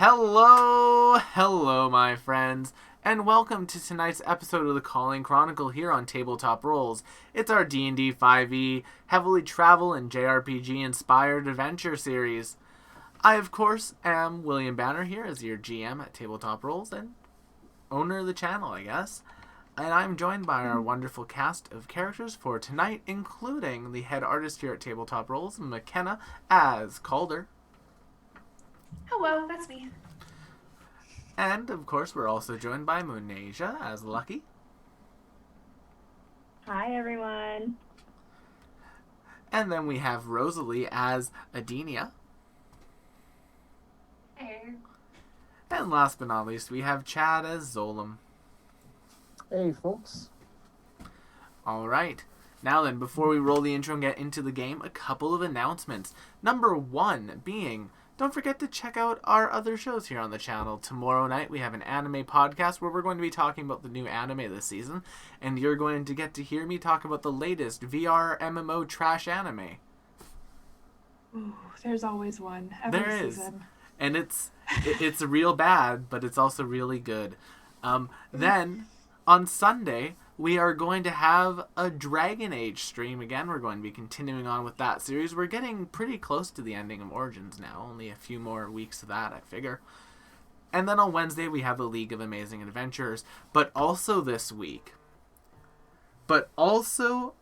Hello, my friends, and welcome to tonight's episode of the Chronicle here on Tabletop Rolls. It's our D&D 5e, heavily travel and JRPG-inspired adventure series. I, of course, am William Banner here as your GM at Tabletop Rolls and owner of the channel, I guess. And I'm joined by our wonderful cast of characters for tonight, including the head artist here at Tabletop Rolls, McKenna, as Calder. Hello, that's me. And, of course, we're also joined by Munasia as Lucky. Hi, everyone. And then we have Rosalie as Adenia. Hey. And last but not least, we have Chad as Zolom. Hey, folks. Alright. Now then, before we roll the intro and get into the game, a couple of announcements. Number one being, don't forget to check out our other shows here on the channel. Tomorrow night we have an anime podcast where we're going to be talking about the new anime this season, and you're going to get to hear me talk about the latest VR MMO trash anime. Ooh, there's always one. There is. And it's real bad, but it's also really good. Then, on Sunday, we are going to have a Dragon Age stream again. We're going to be continuing on with that series. We're getting pretty close to the ending of Origins now. Only a few more weeks of that, I figure. And then on Wednesday, we have the League of Amazing Adventurers. But also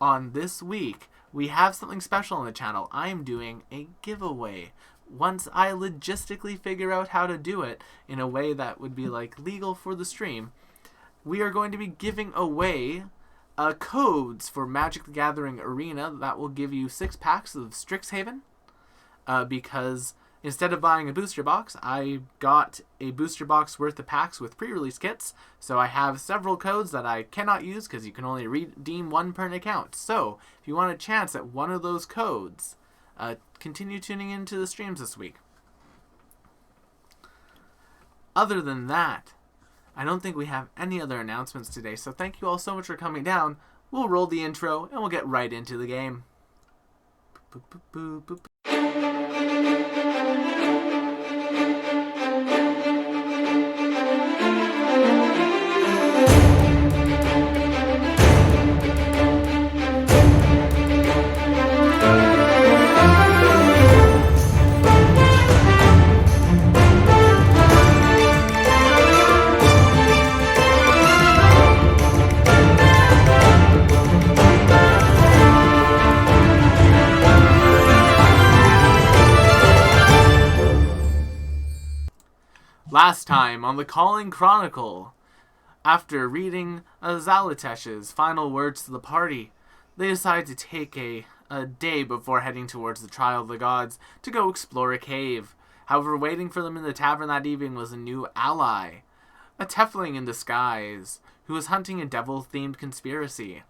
on this week, we have something special on the channel. I am doing a giveaway. Once I logistically figure out how to do it in a way that would be legal for the stream, we are going to be giving away codes for Magic the Gathering Arena that will give you 6 packs of Strixhaven. Because instead of buying a booster box, I got a booster box worth of packs with pre-release kits. So I have several codes that I cannot use because you can only redeem one per account. So if you want a chance at one of those codes, continue tuning into the streams this week. Other than that, I don't think we have any other announcements today, so thank you all so much for coming down. We'll roll the intro, and we'll get right into the game. Last time on the Chronicle, after reading Zalatesh's final words to the party, they decide to take a day before heading towards the Trial of the Gods to go explore a cave. However, waiting for them in the tavern that evening was a new ally, a Tiefling in disguise, who was hunting a devil-themed conspiracy.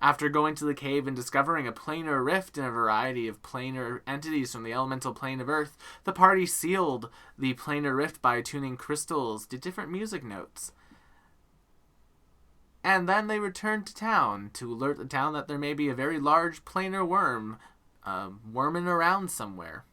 After going to the cave and discovering a planar rift in a variety of planar entities from the elemental plane of Earth, the party sealed the planar rift by attuning crystals to different music notes. And then they returned to town to alert the town that there may be a very large planar worm worming around somewhere.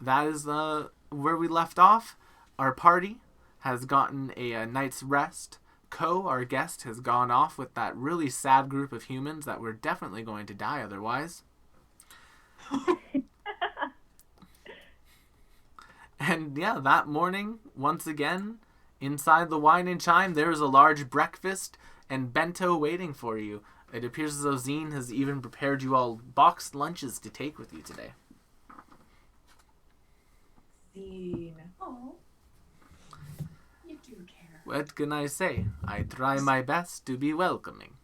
That is where we left off. Our party has gotten a night's rest. Our guest, has gone off with that really sad group of humans that were definitely going to die otherwise. And yeah, that morning, once again, inside the Wine and Chime, there is a large breakfast and bento waiting for you. It appears as though Zine has even prepared you all boxed lunches to take with you today. Zine. Oh. You do care. What can I say? I try my best to be welcoming.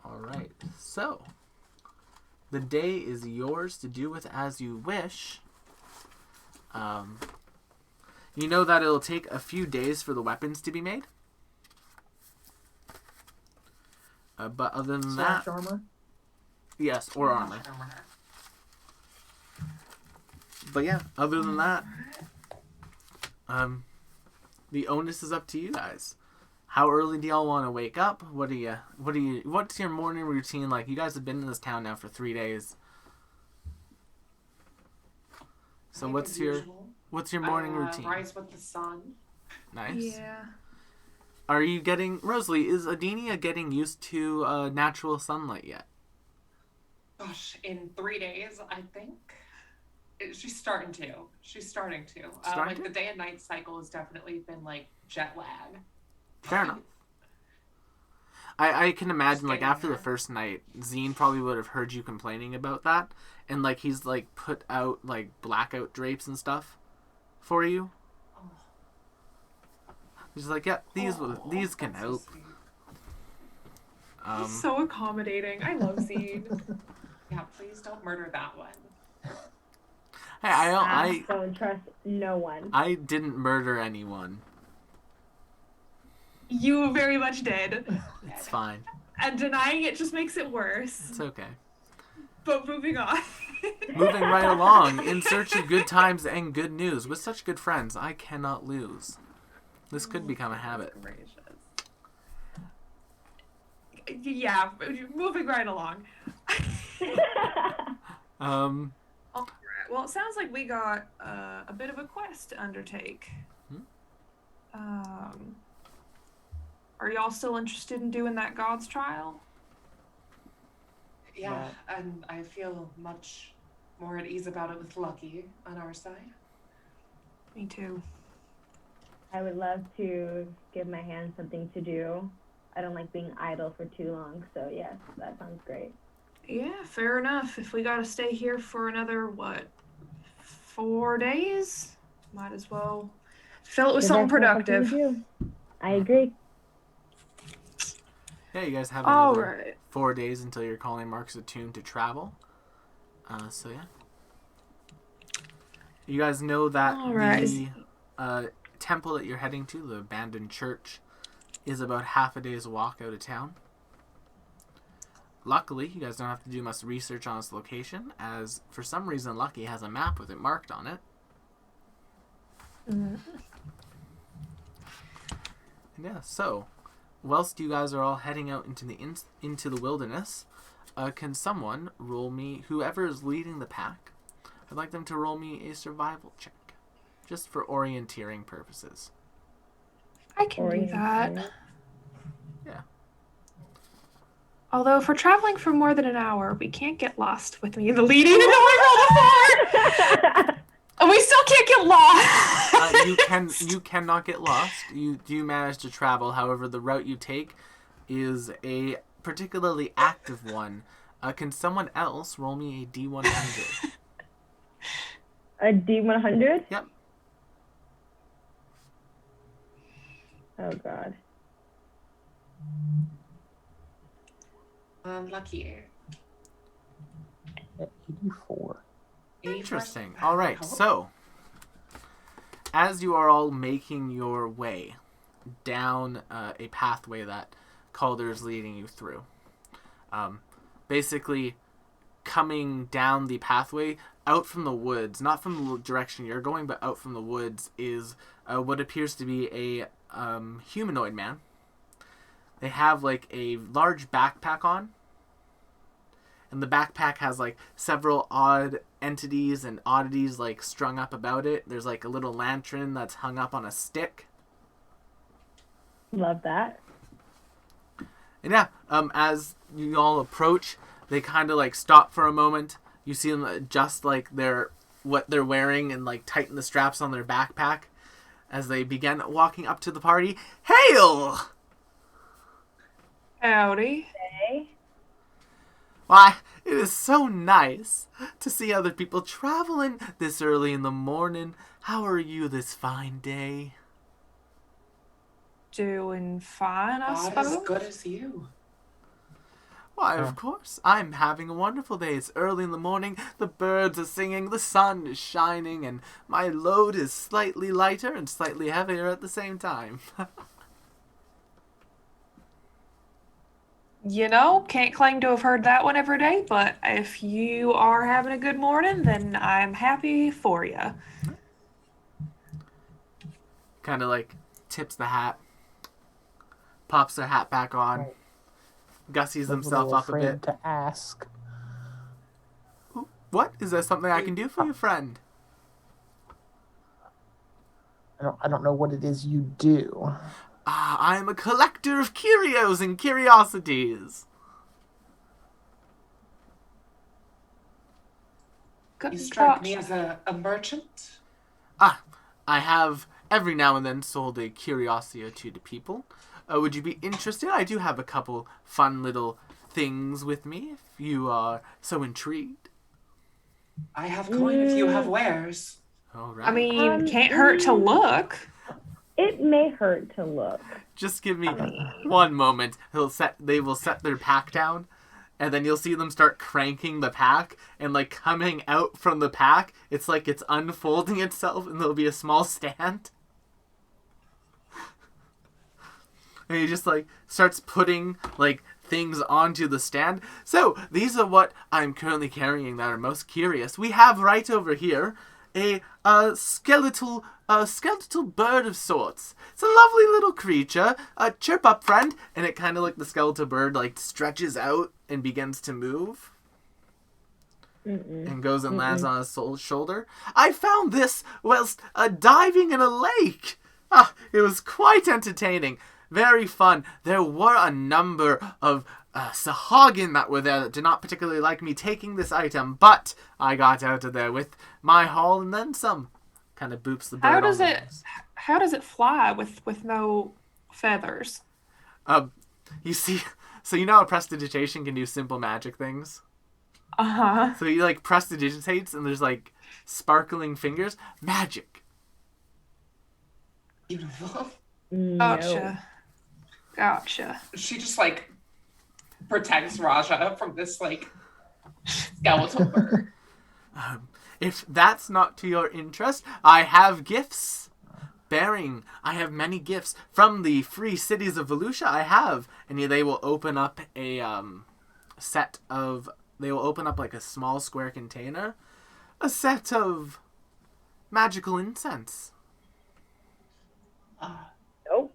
Alright, so the day is yours to do with as you wish. You know that it'll take a few days for the weapons to be made. But other than that... armor? Yes, or armor. But yeah, other than that, the onus is up to you guys. How early do y'all want to wake up? What's your morning routine like? You guys have been in this town now for 3 days. So I think as usual, what's your morning routine? Rise with the sun. Nice. Yeah. Are you Rosalie, is Adenia getting used to natural sunlight yet? Gosh, in 3 days, I think. She's starting to. Starting to? The day and night cycle has definitely been like jet lag. Fair enough. I can imagine, like, after the there. first night, Zine probably would have heard you complaining about that. And, like, he's, like, put out, like, blackout drapes and stuff for you. Oh. He's like, yeah, these can That's so help. sweet. He's so accommodating. I love Zine. Yeah, please don't murder that one. Hey, I don't trust no one. I didn't murder anyone. You very much did. It's fine. And denying it just makes it worse. It's okay. But moving on. Moving right along, in search of good times and good news. With such good friends, I cannot lose. This could become a habit. Gracious. Yeah, moving right along. All right. Well, it sounds like we got a bit of a quest to undertake. Are y'all still interested in doing that God's trial? Yeah, and I feel much more at ease about it with Lucky on our side. Me too. I would love to give my hands something to do. I don't like being idle for too long, so yes, that sounds great. Yeah, fair enough. If we gotta stay here for another, 4 days? Might as well fill it with something productive. I agree. Yeah, you guys have All another right. 4 days until your calling marks attuned to travel. So yeah. You guys know that All right. the temple that you're heading to, the abandoned church, is about half a day's walk out of town. Luckily, you guys don't have to do much research on its location, as for some reason Lucky has a map with it marked on it. And yeah, so whilst you guys are all heading out into the wilderness, can someone roll me, whoever is leading the pack, I'd like them to roll me a survival check, just for orienteering purposes. I can do that. Yeah. Although if we're traveling for more than an hour, we can't get lost with me in the lead, even though I rolled a 4! And we still can't get lost! You cannot get lost. You do manage to travel. However, the route you take is a particularly active one. Can someone else roll me a D100? A D100? Yep. Oh, God. Lucky. 84. Interesting. All right. So, as you are all making your way down a pathway that Calder is leading you through, basically coming down the pathway out from the woods, not from the direction you're going, but out from the woods, is what appears to be a humanoid man. They have like a large backpack on, and the backpack has like several odd entities and oddities like strung up about it. There's like a little lantern that's hung up on a stick. Love that. And yeah, as you all approach, they kind of like stop for a moment. You see them adjust like what they're wearing and like tighten the straps on their backpack as they begin walking up to the party. Hail! Howdy. Hey. Why, it is so nice to see other people traveling this early in the morning. How are you this fine day? Doing fine, I Not suppose. as good as you. Why, of course. I'm having a wonderful day. It's early in the morning. The birds are singing. The sun is shining. And my load is slightly lighter and slightly heavier at the same time. You know, can't claim to have heard that one every day, but if you are having a good morning, then I'm happy for you. Kind of like tips the hat. pops their hat back on, Right. gussies A himself little up a afraid bit. to ask. What? Is there something I can do for you, friend? I don't know what it is you do. I am a collector of curios and curiosities. You strike me as a merchant. I have every now and then sold a curiosity or two to people. Would you be interested? I do have a couple fun little things with me, if you are so intrigued. I have coin if you have wares. All right. I mean, can't hurt to look. It may hurt to look. Just give me one moment. They will set their pack down, and then you'll see them start cranking the pack, and like coming out from the pack, it's like it's unfolding itself, and there'll be a small stand. And he just like starts putting like things onto the stand. So these are what I'm currently carrying that are most curious. We have right over here a skeletal bird of sorts. It's a lovely little creature. Chirp up, friend. And it kind of like the skeletal bird like stretches out and begins to move. And goes and lands on his shoulder. I found this whilst diving in a lake. It was quite entertaining. Very fun. There were a number of Sahagin that were there that did not particularly like me taking this item, but I got out of there with my haul and then some. Kind of boops the bird. How does it fly with no feathers? You see, so you know how prestidigitation can do simple magic things? Uh-huh. So he like prestidigitates and there's like sparkling fingers. Magic. Beautiful. Gotcha. She just like protects Raja from this like skeletal bird. If that's not to your interest, I have gifts. I have many gifts from the free cities of Volusia. I have, and they will open up a They will open up like a small square container, a set of magical incense. Nope.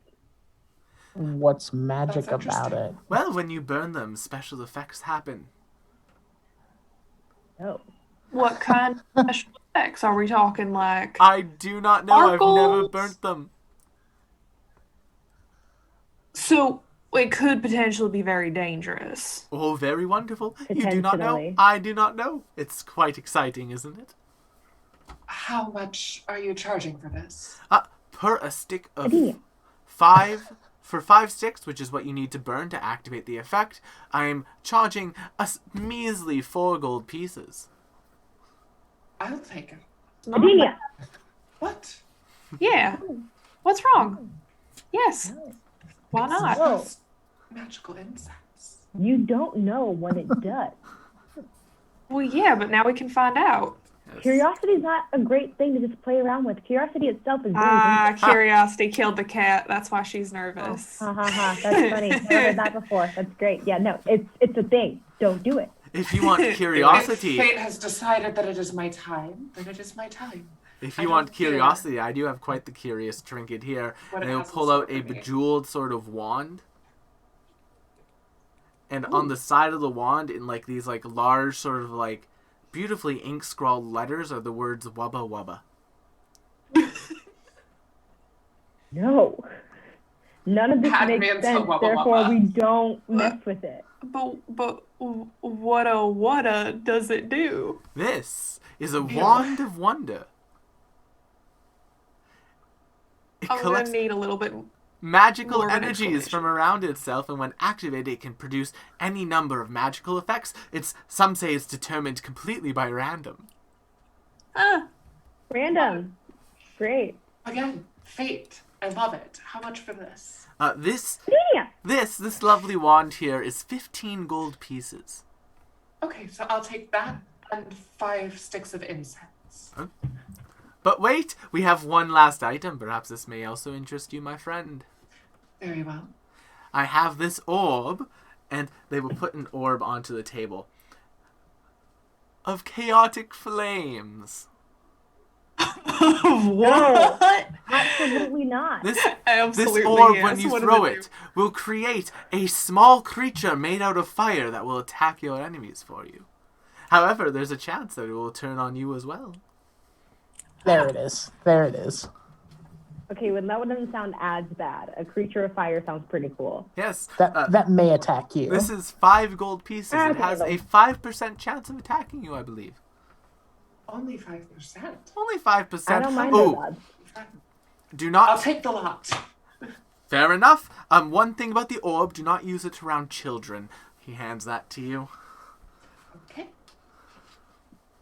What's magic That's about it? interesting. Well, when you burn them, special effects happen. No. What kind of special effects are we talking? Like, I do not know. Sparkles. I've never burnt them. so it could potentially be very dangerous. Oh, very wonderful. You do not know. Potentially. I do not know. It's quite exciting, isn't it? How much are you charging for this? Per a stick of Idea. 5 for 5 sticks, which is what you need to burn to activate the effect. I'm charging a measly 4 gold pieces. I'll take it. Adenia. What? Yeah. What's wrong? Yes. Why not? Whoa. It's magical incense. You don't know what it does. Well, yeah, but now we can find out. Yes. Curiosity is not a great thing to just play around with. Curiosity itself is very dangerous. Curiosity killed the cat. That's why she's nervous. Ha ha ha. That's funny. Never heard that before. That's great. Yeah, no, it's a thing. Don't do it. If you want curiosity, If fate has decided that it is my time, then it is my time. if I you don't want fear. curiosity, I do have quite the curious trinket here. What And it they'll has in pull store out a for me. bejeweled sort of wand. And on the side of the wand, in like these like large sort of like beautifully ink scrawled letters, are the words "wubba wubba." No. None of this Padme makes and sense. Wubba Therefore, Wubba. we don't mess with it. But what does it do? This is a Ew. wand of wonder. It I'm gonna collects need a little bit. magical more of an energies explanation. from around itself, and when activated, it can produce any number of magical effects. Some say it's determined completely by random. Random. Great. Again, fate. I love it. How much for this? Adenia. This lovely wand here is 15 gold pieces. Okay, so I'll take that and 5 sticks of incense. But wait, we have one last item. Perhaps this may also interest you, my friend. Very well. I have this orb, and they will put an orb onto the table of chaotic flames. What? Hot Absolutely not. This Absolutely, orb, yes. when you What does throw it do? it, will create a small creature made out of fire that will attack your enemies for you. However, there's a chance that it will turn on you as well. There it is. There it is. Okay, well, that one doesn't sound as bad. A creature of fire sounds pretty cool. Yes, That may attack you. this is 5 gold pieces. It Okay, has a then. 5% chance of attacking you, I believe. Only 5%. Only 5%. I don't mind those Oh, odds. do not. I'll take the lot. Fair enough. One thing about the orb: do not use it around children. He hands that to you. Okay.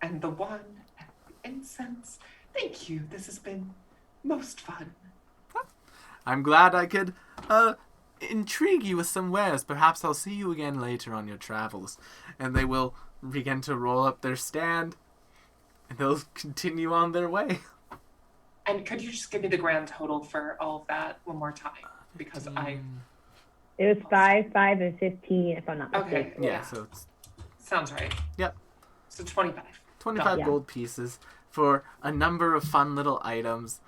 And the wand and the incense. Thank you. This has been most fun. I'm glad I could intrigue you with some wares. Perhaps I'll see you again later on your travels. And they will begin to roll up their stand, and they'll continue on their way. And could you just give me the grand total for all of that one more time? Because It was 5, 5, and 15, if I'm not Okay. mistaken. Yeah, so it's sounds right. Yep. So 25. 25 Yeah. gold pieces for a number of fun little items.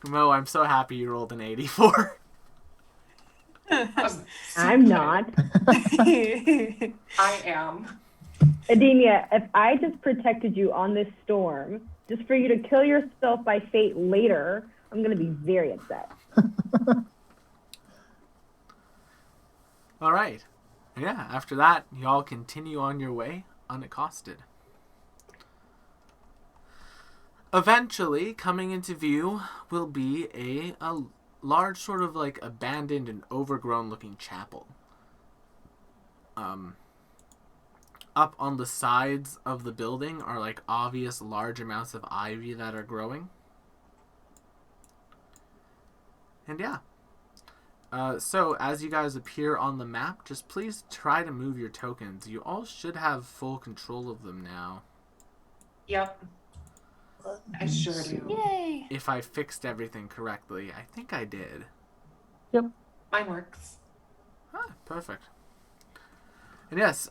Mo, I'm so happy you rolled an 84. I'm not. I am. Adenia, if I just protected you on this storm, just for you to kill yourself by fate later, I'm going to be very upset. All right. Yeah, after that, y'all continue on your way unaccosted. Eventually, coming into view will be a large sort of like abandoned and overgrown looking chapel. Up on the sides of the building are like obvious large amounts of ivy that are growing. And yeah. So as you guys appear on the map, just please try to move your tokens. You all should have full control of them now. Yep. I sure do. Yay! If I fixed everything correctly. I think I did. Mine works. Ah, perfect. And yes,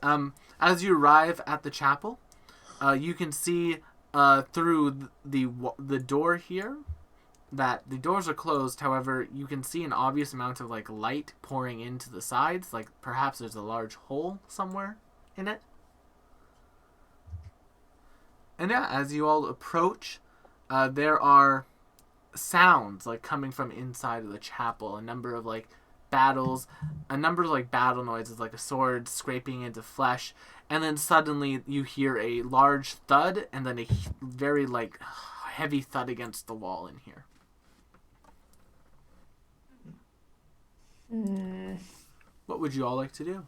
as you arrive at the chapel, you can see through the door here that the doors are closed. However, you can see an obvious amount of like light pouring into the sides. Like perhaps there's a large hole somewhere in it. And yeah, as you all approach, there are sounds like coming from inside of the chapel. A number of battle noises, like a sword scraping into flesh, and then suddenly you hear a large thud, and then a very heavy thud against the wall in here. What would you all like to do?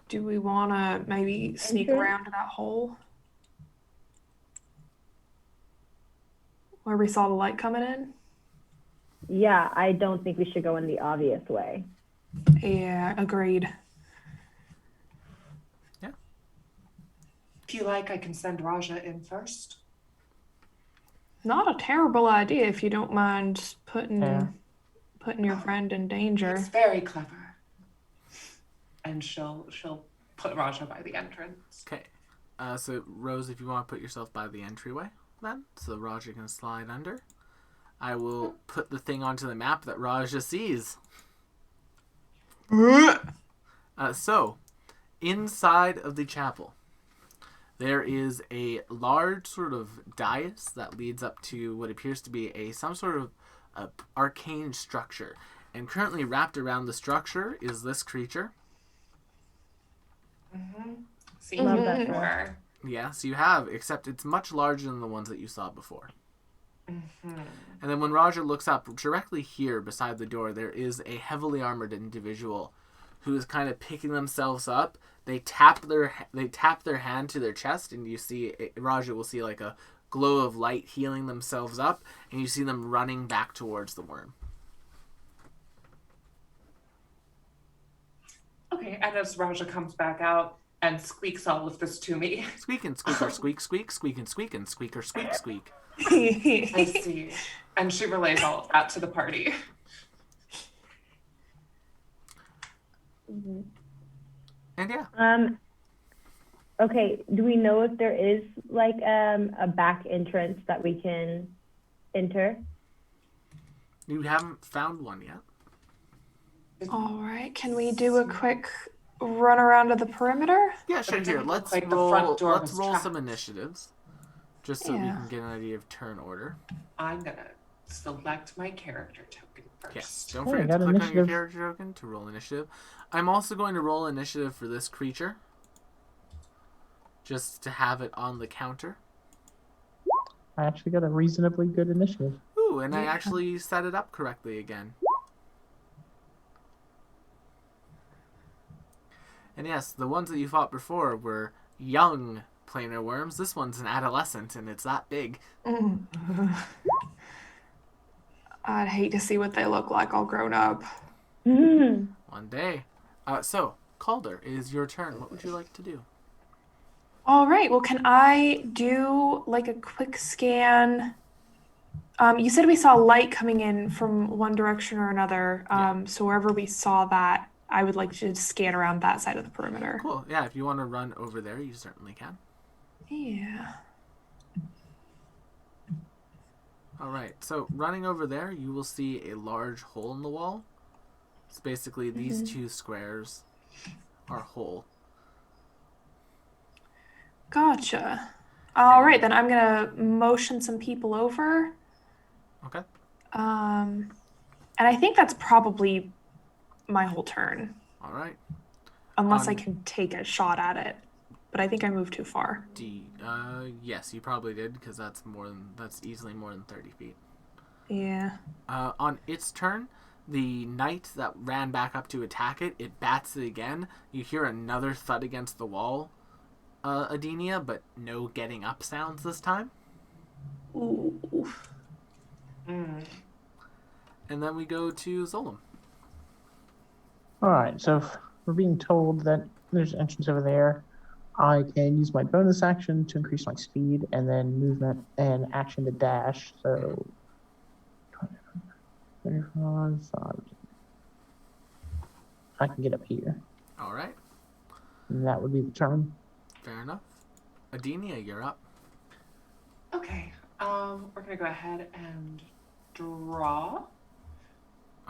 Do we want to maybe sneak Enter? around to that hole? Where we saw the light coming in? Yeah, I don't think we should go in the obvious way. Yeah, agreed. If you like, I can send Raja in first. Not a terrible idea if you don't mind putting Yeah. your friend in danger. It's very clever. And she'll put Raja by the entrance. Okay. So Rose, if you want to put yourself by the entryway, then so Raja can slide under. I will put the thing onto the map that Raja sees. So, inside of the chapel, there is a large sort of dais that leads up to what appears to be some sort of arcane structure. And currently wrapped around the structure is this creature. Seen Love you that before. Yes, you have, except it's much larger than the ones that you saw before. And then when Raja looks up, directly here beside the door, there is a heavily armored individual who is kind of picking themselves up. They tap their hand to their chest, and you see Raja will see like a glow of light healing themselves up, and you see them running back towards the worm. Okay, and as Raja comes back out and squeaks all of this to me, Squeak and squeaker, squeak, squeak, squeak and squeak, and squeaker, squeak, squeak. I see. And she relays all of that to the party. And yeah, Okay, do we know if there is like a back entrance that we can enter? You haven't found one yet. All right. Can we do a quick run around to the perimeter? Yeah, sure. it Here, didn't let's look like the front roll. door Let's was roll some trapped. initiatives, just so we Yeah. can get an idea of turn order. I'm gonna select my character token first. Yes. Don't Hey, I forget to got click on your initiative. character token to roll initiative. I'm also going to roll initiative for this creature, just to have it on the counter. I actually got a reasonably good initiative. Ooh, and I Yeah. actually set it up correctly again. And yes, the ones that you fought before were young planar worms. This one's an adolescent, and it's that big. I'd hate to see what they look like all grown up. One day. So, Calder, it is your turn. What would you like to do? All right. Well, can I do like a quick scan? You said we saw light coming in from one direction or another. So wherever we saw that, I would like to scan around that side of the perimeter. Cool. Yeah, if you want to run over there, you certainly can. Yeah. All right. So, running over there, you will see a large hole in the wall. It's basically these two squares are whole. Gotcha. All right, then I'm gonna motion some people over. Okay. And I think that's probably my whole turn, All right. unless I can take a shot at it. But I think I moved too far. Yes, you probably did, because that's easily more than 30 feet. Yeah. On its turn, the knight that ran back up to attack it, it bats it again. You hear another thud against the wall, Adenia, but no getting up sounds this time. Ooh. And then we go to Zolom. Alright, so if we're being told that there's an entrance over there. I can use my bonus action to increase my speed, and then movement and action to dash. So 25, I can get up here. All right. And that would be the turn. Fair enough. Adenia, you're up. Okay. We're gonna go ahead and draw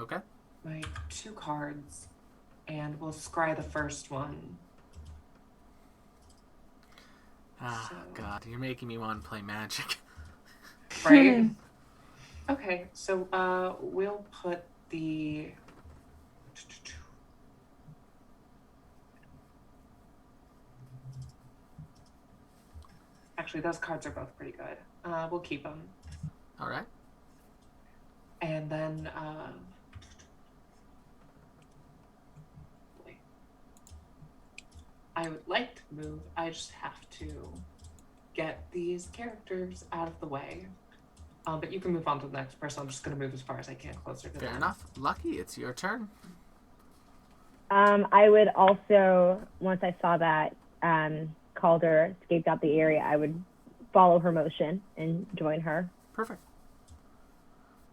Okay. my 2 cards, and we'll scry the first one. Ah, So- God, you're making me want to play Magic. Right? Okay, so we'll put the actually those cards are both pretty good. We'll keep them, All right. and then I would like to move. I just have to get these characters out of the way. But you can move on to the next person. I'm just going to move as far as I can closer to Fair them. enough. Lucky, it's your turn. I would also, once I saw that Calder escaped out the area, I would follow her motion and join her. Perfect.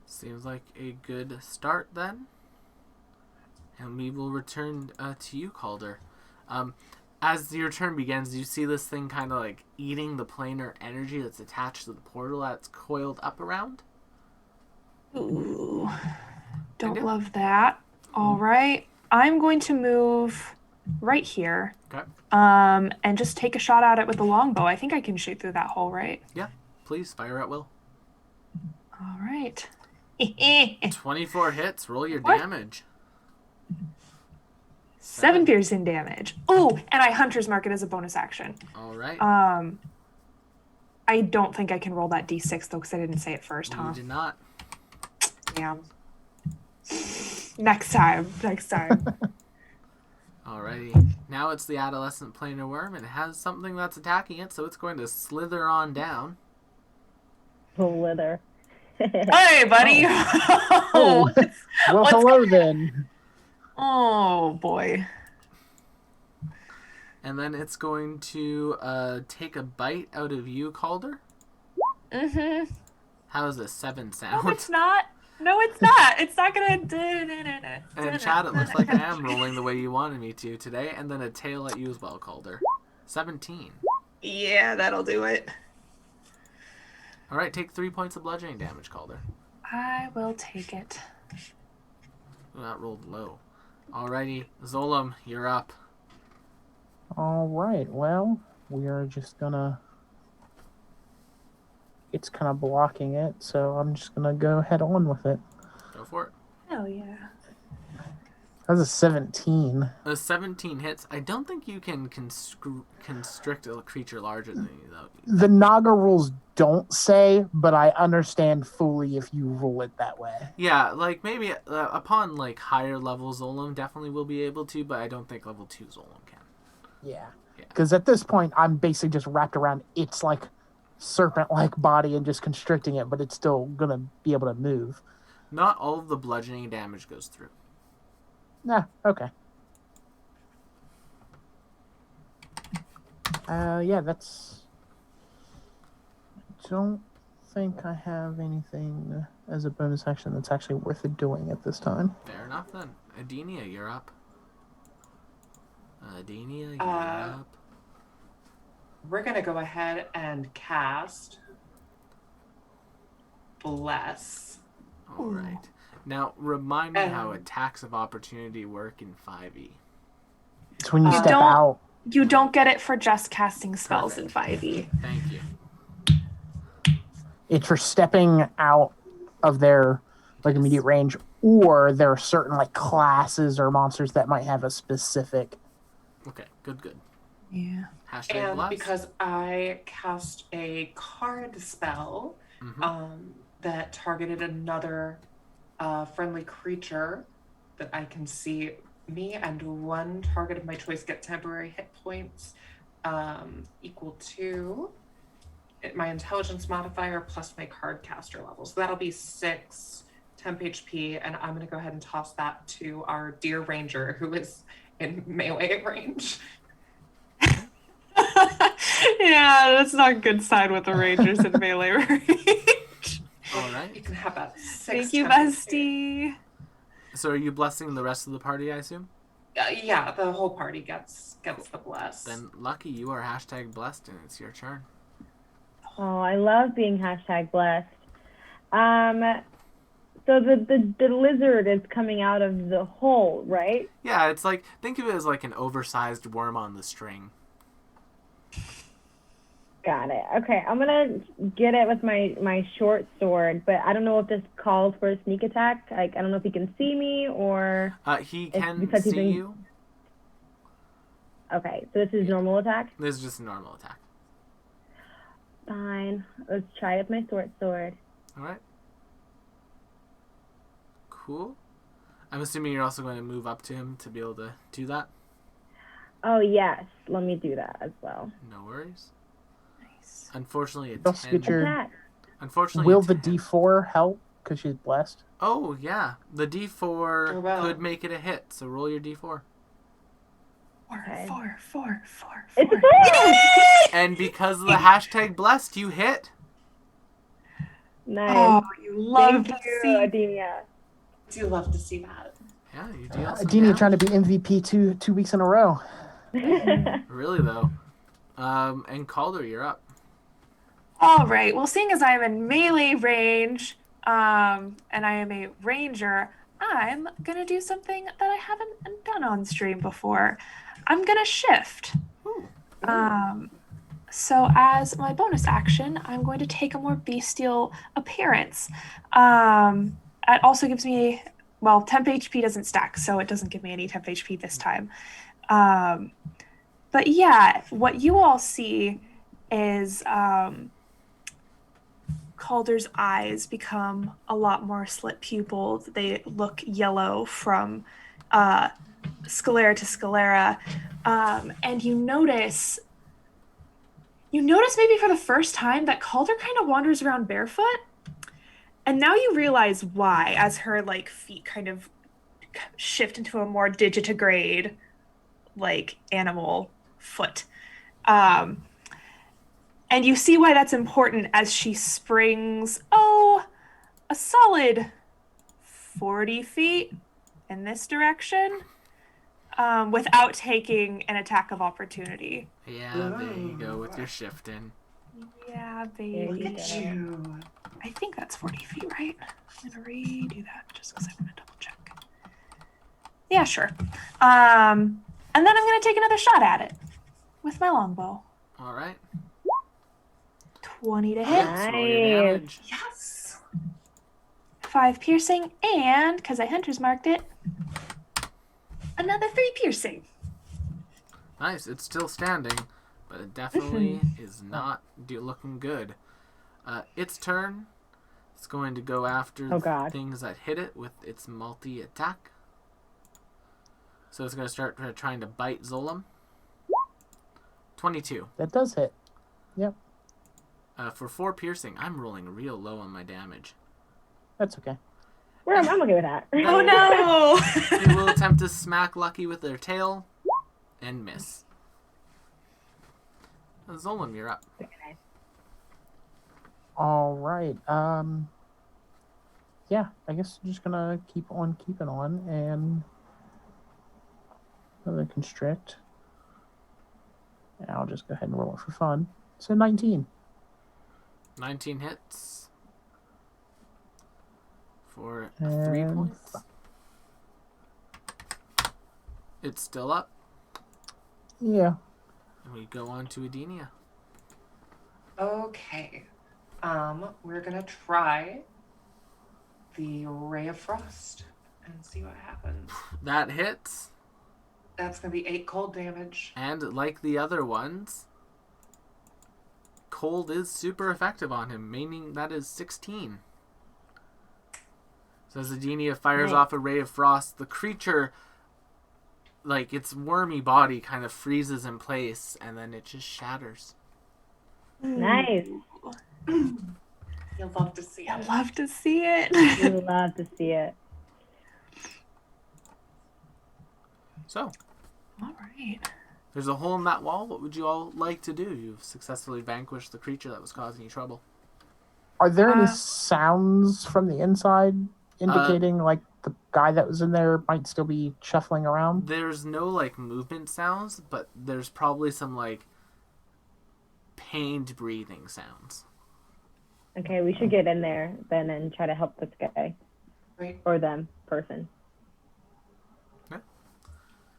Seems like a good start then. And we will return to you, Calder. As your turn begins, you see this thing kind of like eating the planar energy that's attached to the portal that's coiled up around. Ooh. Don't do. love that. All right. I'm going to move right here. Okay. And just take a shot at it with the longbow. I think I can shoot through that hole, right? Yeah. Please fire at will. All right. 24 hits. Roll your What? damage. 7 piercing damage. Oh, and I hunter's mark it as a bonus action. All right. I don't think I can roll that d6 though, because I didn't say it first, You huh? did not. Damn. Next time. Alrighty. Now it's the adolescent planar worm, and it has something that's attacking it, so it's going to slither on down. Slither. Hey, buddy. Oh, well, What's hello then. Oh boy. And then it's going to take a bite out of you, Calder. Mm-hmm. How does a 7 No, sound? it's not. No, it's not. It's not gonna. And Chad, it looks like I am rolling the way you wanted me to today, and then a tail at you as well, Calder. 17. Yeah, that'll do it. Alright, take 3 points of bludgeoning damage, Calder. I will take it. Ooh, that rolled low. Alrighty, Zolam, you're up. All right. Well, we are just gonna. It's kind of blocking it, so I'm just gonna go head on with it. Go for it. Hell yeah. That's a 17. A 17 hits. I don't think you can constrict a creature larger than you, though. The Naga rules don't say, but I understand fully if you rule it that way. Yeah, like maybe upon like higher level Zolam definitely will be able to, but I don't think level 2 Zolam can. Yeah. Yeah. Because at this point, I'm basically just wrapped around its like serpent-like body and just constricting it, but it's still gonna be able to move. Not all of the bludgeoning damage goes through. Nah, okay. Yeah, that's... I don't think I have anything as a bonus action that's actually worth it doing at this time. Fair enough then. Adenia, you're up. Adenia, you're up. We're gonna go ahead and cast Bless. Alright. Now, remind me how attacks of opportunity work in 5e. It's when you You step don't- out. You don't get it for just casting spells Perfect. in 5e. Thank you. It's for stepping out of their like immediate range, or there are certain like classes or monsters that might have a specific. Okay, good. Yeah. Hashtag And bless. because I cast a card spell that targeted another friendly creature that I can see, me and one target of my choice get temporary hit points equal to my intelligence modifier plus my card caster level. So that'll be 6 temp HP, and I'm going to go ahead and toss that to our dear ranger who is in melee range. Yeah, that's not a good sign with the Rangers in melee range. Alright. You can have that 6 Thank you, temp HP. bestie. So are you blessing the rest of the party, I assume? Yeah, the whole party gets the bless. Then, Lucky, you are hashtag blessed, and it's your turn. Oh, I love being hashtag blessed. So the lizard is coming out of the hole, right? Yeah, it's like, think of it as like an oversized worm on the string. Got it. Okay, I'm gonna get it with my short sword, but I don't know if this calls for a sneak attack. Like, I don't know if he can see me or. He It's can because he's see in- you. Okay, so this is normal attack. This is just a normal attack. Fine. Let's try it with my short sword. Alright. Cool. I'm assuming you're also going to move up to him to be able to do that. Oh yes, let me do that as well. No worries. Nice. Unfortunately, a Just 10. get your- Attack. Unfortunately, Will a the 10. D4 help because she's blessed? Oh, yeah. The D4 Oh, wow. could make it a hit, so roll your D4. Okay. Four. It's a And because of the hashtag blessed, you hit. nice. Oh, you love Thank to you, see. Adenia. I do love to see that. Yeah, you deal some Adina damage. trying to be MVP two weeks in a row. Really, though. And Calder, you're up. All right. Well, seeing as I am in melee range, and I am a ranger, I'm gonna do something that I haven't done on stream before. I'm gonna shift. Ooh. So as my bonus action, I'm going to take a more bestial appearance. It also gives me, well, temp HP doesn't stack, so it doesn't give me any temp HP this time. But yeah, what you all see is Calder's eyes become a lot more slit pupiled. They look yellow from sclera to sclera. And you notice maybe for the first time that Calder kind of wanders around barefoot. And now you realize why, as her like feet kind of shift into a more digitigrade like animal foot. And you see why that's important as she springs, a solid 40 feet in this direction, without taking an attack of opportunity. Yeah, there you go with your shifting. Yeah, There baby. you go. You. I think that's 40 feet, right? I'm gonna redo that just because I want to double check. Yeah, sure. And then I'm gonna take another shot at it with my longbow. All right. 20 to hit, Let's roll your damage. Yes. 5 piercing, and because I hunter's marked it, another 3 piercing. Nice. It's still standing, but it definitely is not looking good. Its turn. It's going to go after Oh, God. things that hit it with its multi-attack. So it's going to start trying to bite Zolam. 22. That does hit. Yep, For 4 piercing, I'm rolling real low on my damage. that's okay. I'm okay with that. Oh no! It will attempt to smack Lucky with their tail and miss. Zolam, you're up. Okay. All right. Yeah, I guess I'm just gonna keep on keeping on and another constrict. And I'll just go ahead and roll it for fun. So 19. 19 hits. For 3 And points. It's still up. yeah. And we go on to Adenia. Okay. We're gonna try the Ray of Frost and see what happens. That hits. That's gonna be 8 cold damage. And like the other ones, cold is super effective on him, meaning that is 16. So as Adenia fires Nice. off a ray of frost, the creature, like its wormy body, kind of freezes in place, and then it just shatters. Nice. You'll love to see I it. love to see it. We love to see it. So, All right. there's a hole in that wall. What would you all like to do? You've successfully vanquished the creature that was causing you trouble. Are there any Uh, sounds from the inside indicating like the guy that was in there might still be shuffling around? There's no, like, movement sounds, but there's probably some, like, pained breathing sounds. Okay, we should get in there then and try to help this guy Right. or them person.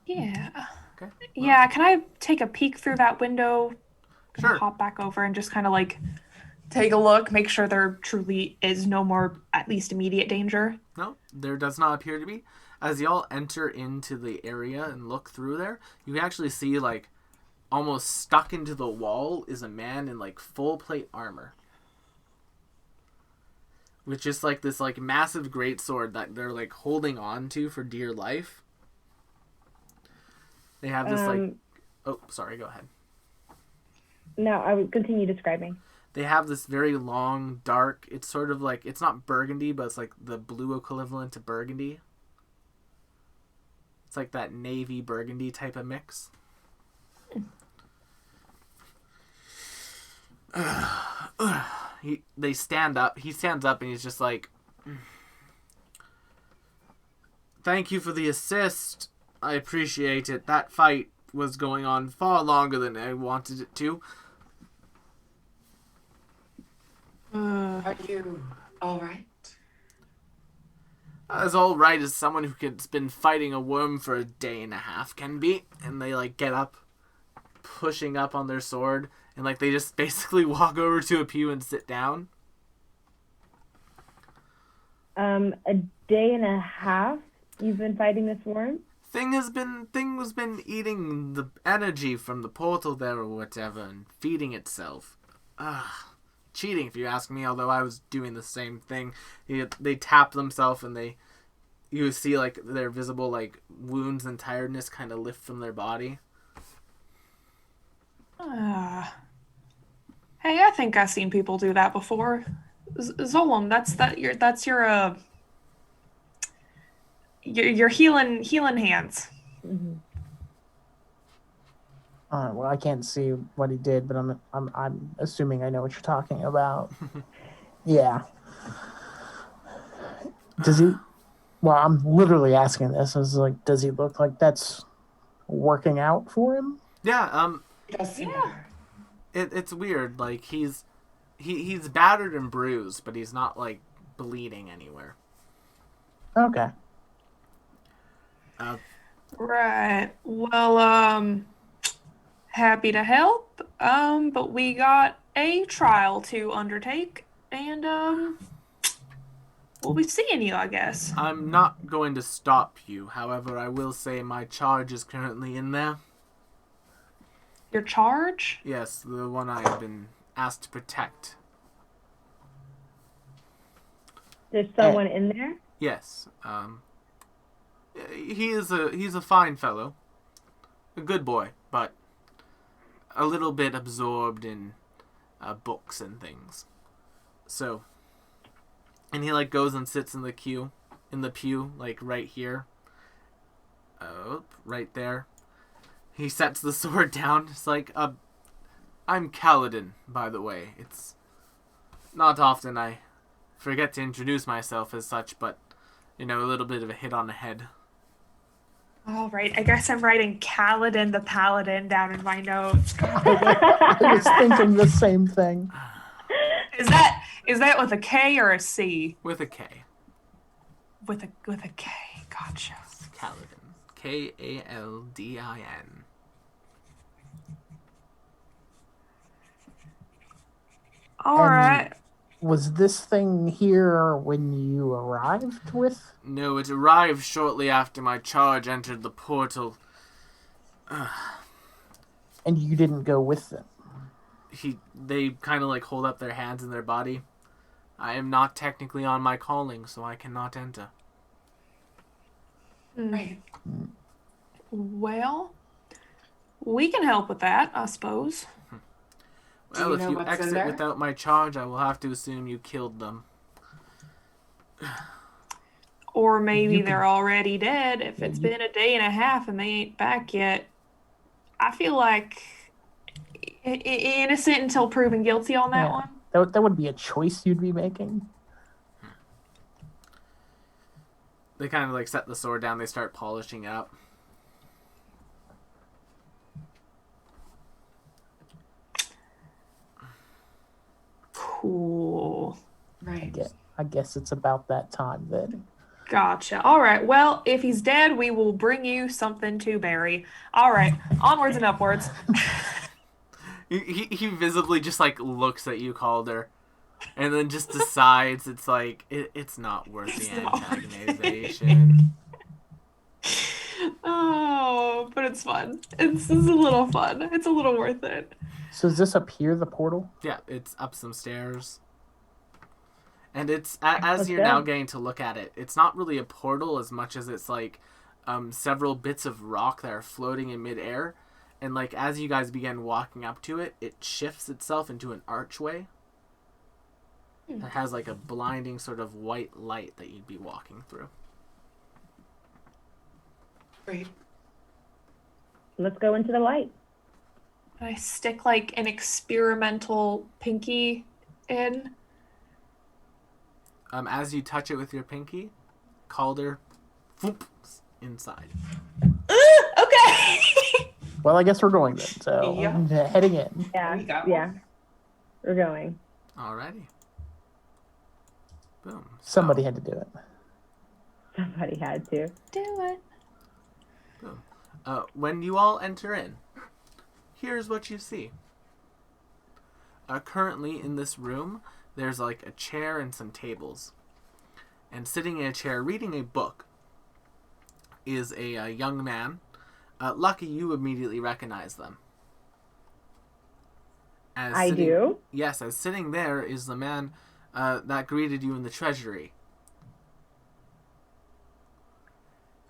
Yeah. Okay. Yeah, can I take a peek through that window? Gonna Sure. hop back over and just kind of like take a look, make sure there truly is no more, at least immediate danger. No, there does not appear to be. As y'all enter into the area and look through there, you can actually see, like, almost stuck into the wall is a man in, like, full plate armor. With just, like, this, like, massive greatsword that they're, like, holding on to for dear life. They have this, like... Oh, sorry, go ahead. No, I would continue describing. They have this very long, dark... It's sort of like... It's not burgundy, but it's, like, the blue equivalent to burgundy. It's like that navy burgundy type of mix. They stand up. He stands up and he's just like, "Thank you for the assist. I appreciate it. That fight was going on far longer than I wanted it to." Are you all right? As all right as someone who's been fighting a worm for a day and a half can be. And they, like, get up, pushing up on their sword, and, like, they just basically walk over to a pew and sit down. A day and a half you've been fighting this worm? Thing has been eating the energy from the portal there or whatever and feeding itself. Cheating, if you ask me, although I was doing the same thing. They tap themselves and you see, like, their visible, like, wounds and tiredness kind of lift from their body. Hey, I think I've seen people do that before. Zolam, that's your healing hands. Mm-hmm. Well, I can't see what he did, but I'm assuming I know what you're talking about. Yeah. Does he? Well, I'm literally asking this. I was like, does he look like that's working out for him? Yeah, It does seem Yeah. better. it's weird. Like, he's battered and bruised, but he's not, like, bleeding anywhere. Okay. Right. Well, happy to help. But we got a trial to undertake, and we'll be seeing you, I guess. I'm not going to stop you. However, I will say my charge is currently in there. Your charge? Yes, the one I have been asked to protect. There's someone in there? Yes. He's a fine fellow. A good boy, but a little bit absorbed in books and things. So, and he like goes and sits in the pew, like right here. Right there. He sets the sword down. It's like, I'm Kaladin, by the way. It's not often I forget to introduce myself as such, but, a little bit of a hit on the head. All right. I guess I'm writing Kaladin the Paladin down in my notes. I was thinking the same thing. Is that with a K or a C? With a K. With a K. Gotcha. Kaladin. Kaldin. All right. Was this thing here when you arrived with? No, it arrived shortly after my charge entered the portal. And you didn't go with them? They kind of like hold up their hands in their body. I am not technically on my calling, so I cannot enter. Right. Well, we can help with that, I suppose. Do Well, you if know you what's in exit there? without my charge, I will have to assume you killed them. Or maybe You they're already dead if it's been a day and a half and they ain't back yet. I feel like innocent until proven guilty on that Yeah. one. That would be a choice you'd be making. They kind of like set the sword down. They start polishing it up. Cool. Right. I guess it's about that time then. Gotcha. All right. Well, if he's dead, we will bring you something to bury. All right. Onwards and upwards. He visibly just like looks at you, Calder, and then just decides it's like it's not worth the antagonization. Oh, but it's fun. It's a little fun. It's a little worth it. So does this appear the portal? Yeah, it's up some stairs. And it's, as Let's you're go. now getting to look at it, it's not really a portal as much as it's like several bits of rock that are floating in midair. And like as you guys begin walking up to it, it shifts itself into an archway that has like a blinding sort of white light that you'd be walking through. Right. Let's go into the light. I stick like an experimental pinky in. As you touch it with your pinky, Calder, whoop, inside. Okay. Well, I guess we're going then. So Yeah. heading in. Yeah, We got yeah. We're going. Alrighty. Boom. Somebody had to do it. Somebody had to. Do it. When you all enter in, here's what you see. Currently in this room, there's like a chair and some tables. And sitting in a chair reading a book is a young man. Lucky, you immediately recognize them. I do? Yes, as sitting there is the man that greeted you in the treasury.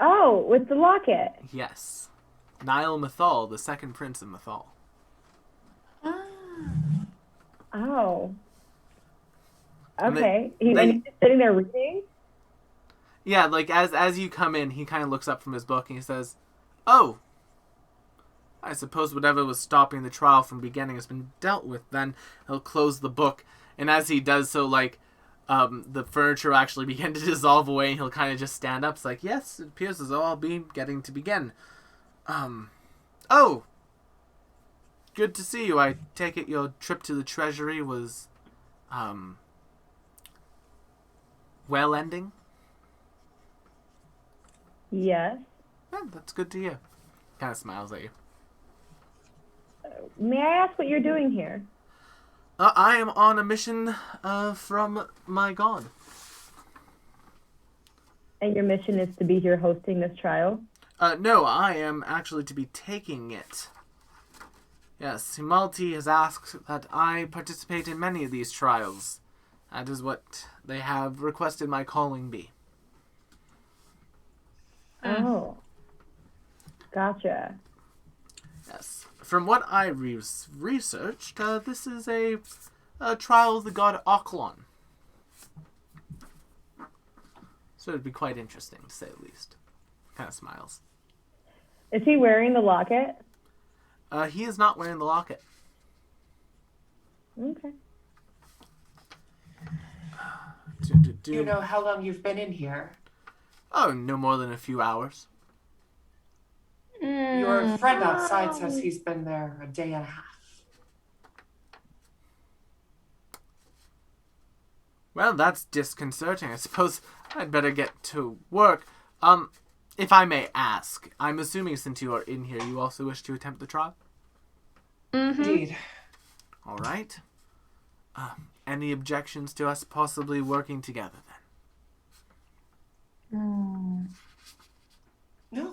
Oh, with the locket. Yes. Niall Mathal, the second prince of Mathal. Oh. And Okay. they- And he's just sitting there reading? Yeah, like as you come in, he kind of looks up from his book and he says, "Oh, I suppose whatever was stopping the trial from beginning has been dealt with." Then he'll close the book, and as he does so, like the furniture will actually begin to dissolve away, and he'll kind of just stand up. It's like, "Yes, it appears as though I'll be getting to begin." Oh, good to see you. I take it your trip to the treasury was well ending? Yes. Yeah, that's good to hear. Kind of smiles at you. May I ask what you're doing here? I am on a mission from my god. And your mission is to be here hosting this trial? No, I am actually to be taking it. Yes, Humalti has asked that I participate in many of these trials. That is what they have requested my calling be. Oh. Gotcha. Yes. From what I researched, this is a trial of the god Oklon. So it'd be quite interesting, to say the least. Kind of smiles. Is he wearing the locket? He is not wearing the locket. Okay. Do you know how long you've been in here? Oh, no more than a few hours. Your friend outside says he's been there a day and a half. Well, that's disconcerting. I suppose I'd better get to work. If I may ask, I'm assuming since you are in here, you also wish to attempt the trial? Indeed. All right. Any objections to us possibly working together then? No.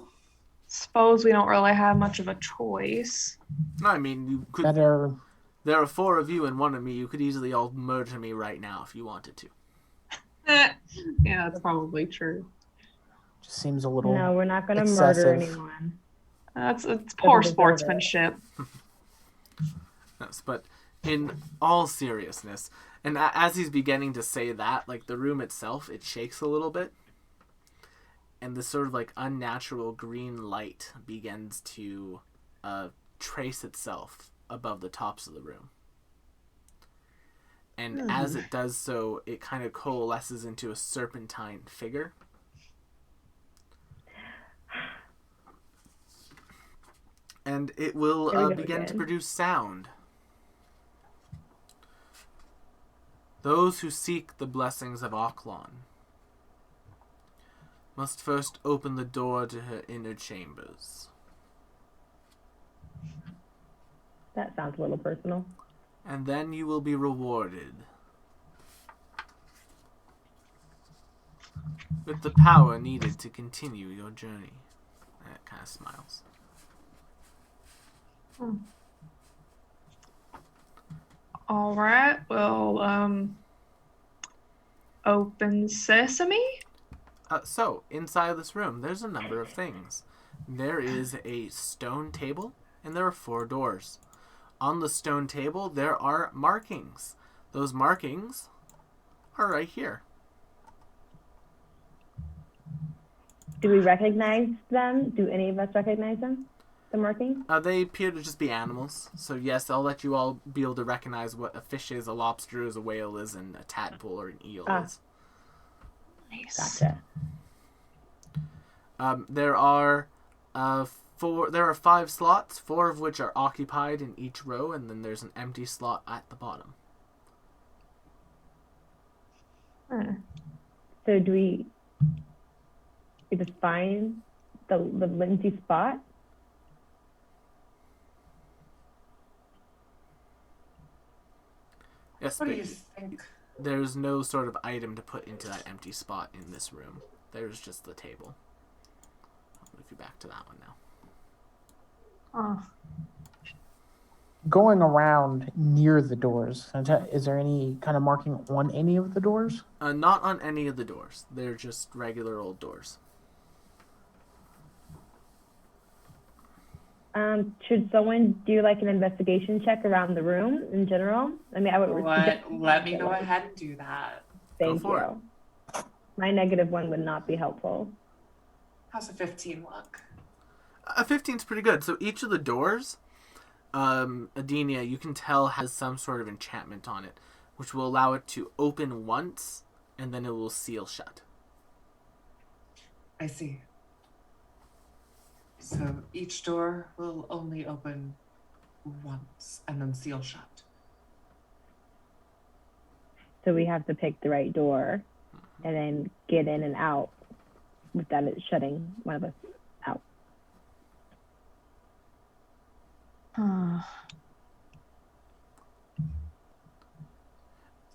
Suppose we don't really have much of a choice. I mean, you could. Better. There are 4 of you and 1 of me. You could easily all murder me right now if you wanted to. Yeah, that's probably true. Just seems a little. No, we're not going to murder excessive. anyone. It's poor deserve it. sportsmanship. Yes, but in all seriousness, and as he's beginning to say that, like the room itself, it shakes a little bit. And this sort of like unnatural green light begins to trace itself above the tops of the room. And as it does so, it kind of coalesces into a serpentine figure. And it will Here we go begin to again. produce sound. Those who seek the blessings of Oklon must first open the door to her inner chambers. That sounds a little personal. And then you will be rewarded with the power needed to continue your journey. And it kind of smiles. All right. Well, open sesame. So, inside this room, there's a number of things. There is a stone table, and there are 4 doors. On the stone table, there are markings. Those markings are right here. Do we recognize them? Do any of us recognize them? The markings? They appear to just be animals. So yes, I'll let you all be able to recognize what a fish is, a lobster is, a whale is, and a tadpole or an eel is. Nice. Gotcha. There are 5 slots, 4 of which are occupied in each row, and then there's an empty slot at the bottom. So do we just find the empty spot? Yes, What do but you think? there's no sort of item to put into that empty spot in this room. There's just the table. I'll move you back to that one now. Oh. Going around near the doors, is there any kind of marking on any of the doors? Not on any of the doors. They're just regular old doors. Should someone do like an investigation check around the room in general? I mean, I would suggest. Let me go ahead and do that. Thank for you. My -1 would not be helpful. How's a 15 look? A 15's pretty good. So each of the doors, Adenia, you can tell has some sort of enchantment on it, which will allow it to open once, and then it will seal shut. I see. So each door will only open once and then seal shut. So we have to pick the right door. and then get in and out without it shutting one of us out.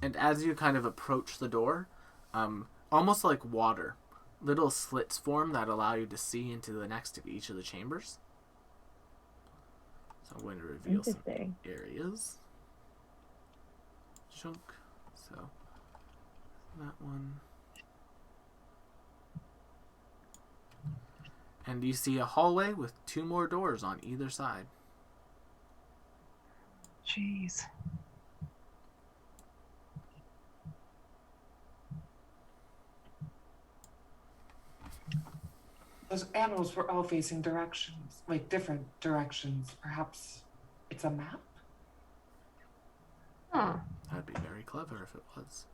And as you kind of approach the door, almost like water, little slits form that allow you to see into the next of each of the chambers. So I'm going to reveal some Interesting. areas. Chunk. So that one. And you see a hallway with 2 more doors on either side. Jeez. Those animals were all facing directions, like different directions. Perhaps it's a map? Huh. That'd be very clever if it was.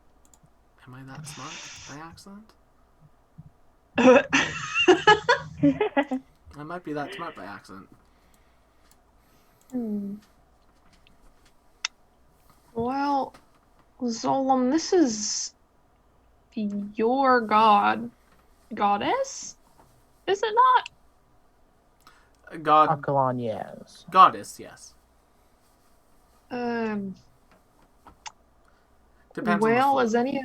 Am I that smart by accident? I might be that smart by accident. Well, Zolom, this is your goddess? Is it not? Akalon, yes. Goddess, yes. Depends on the Well, flow. is any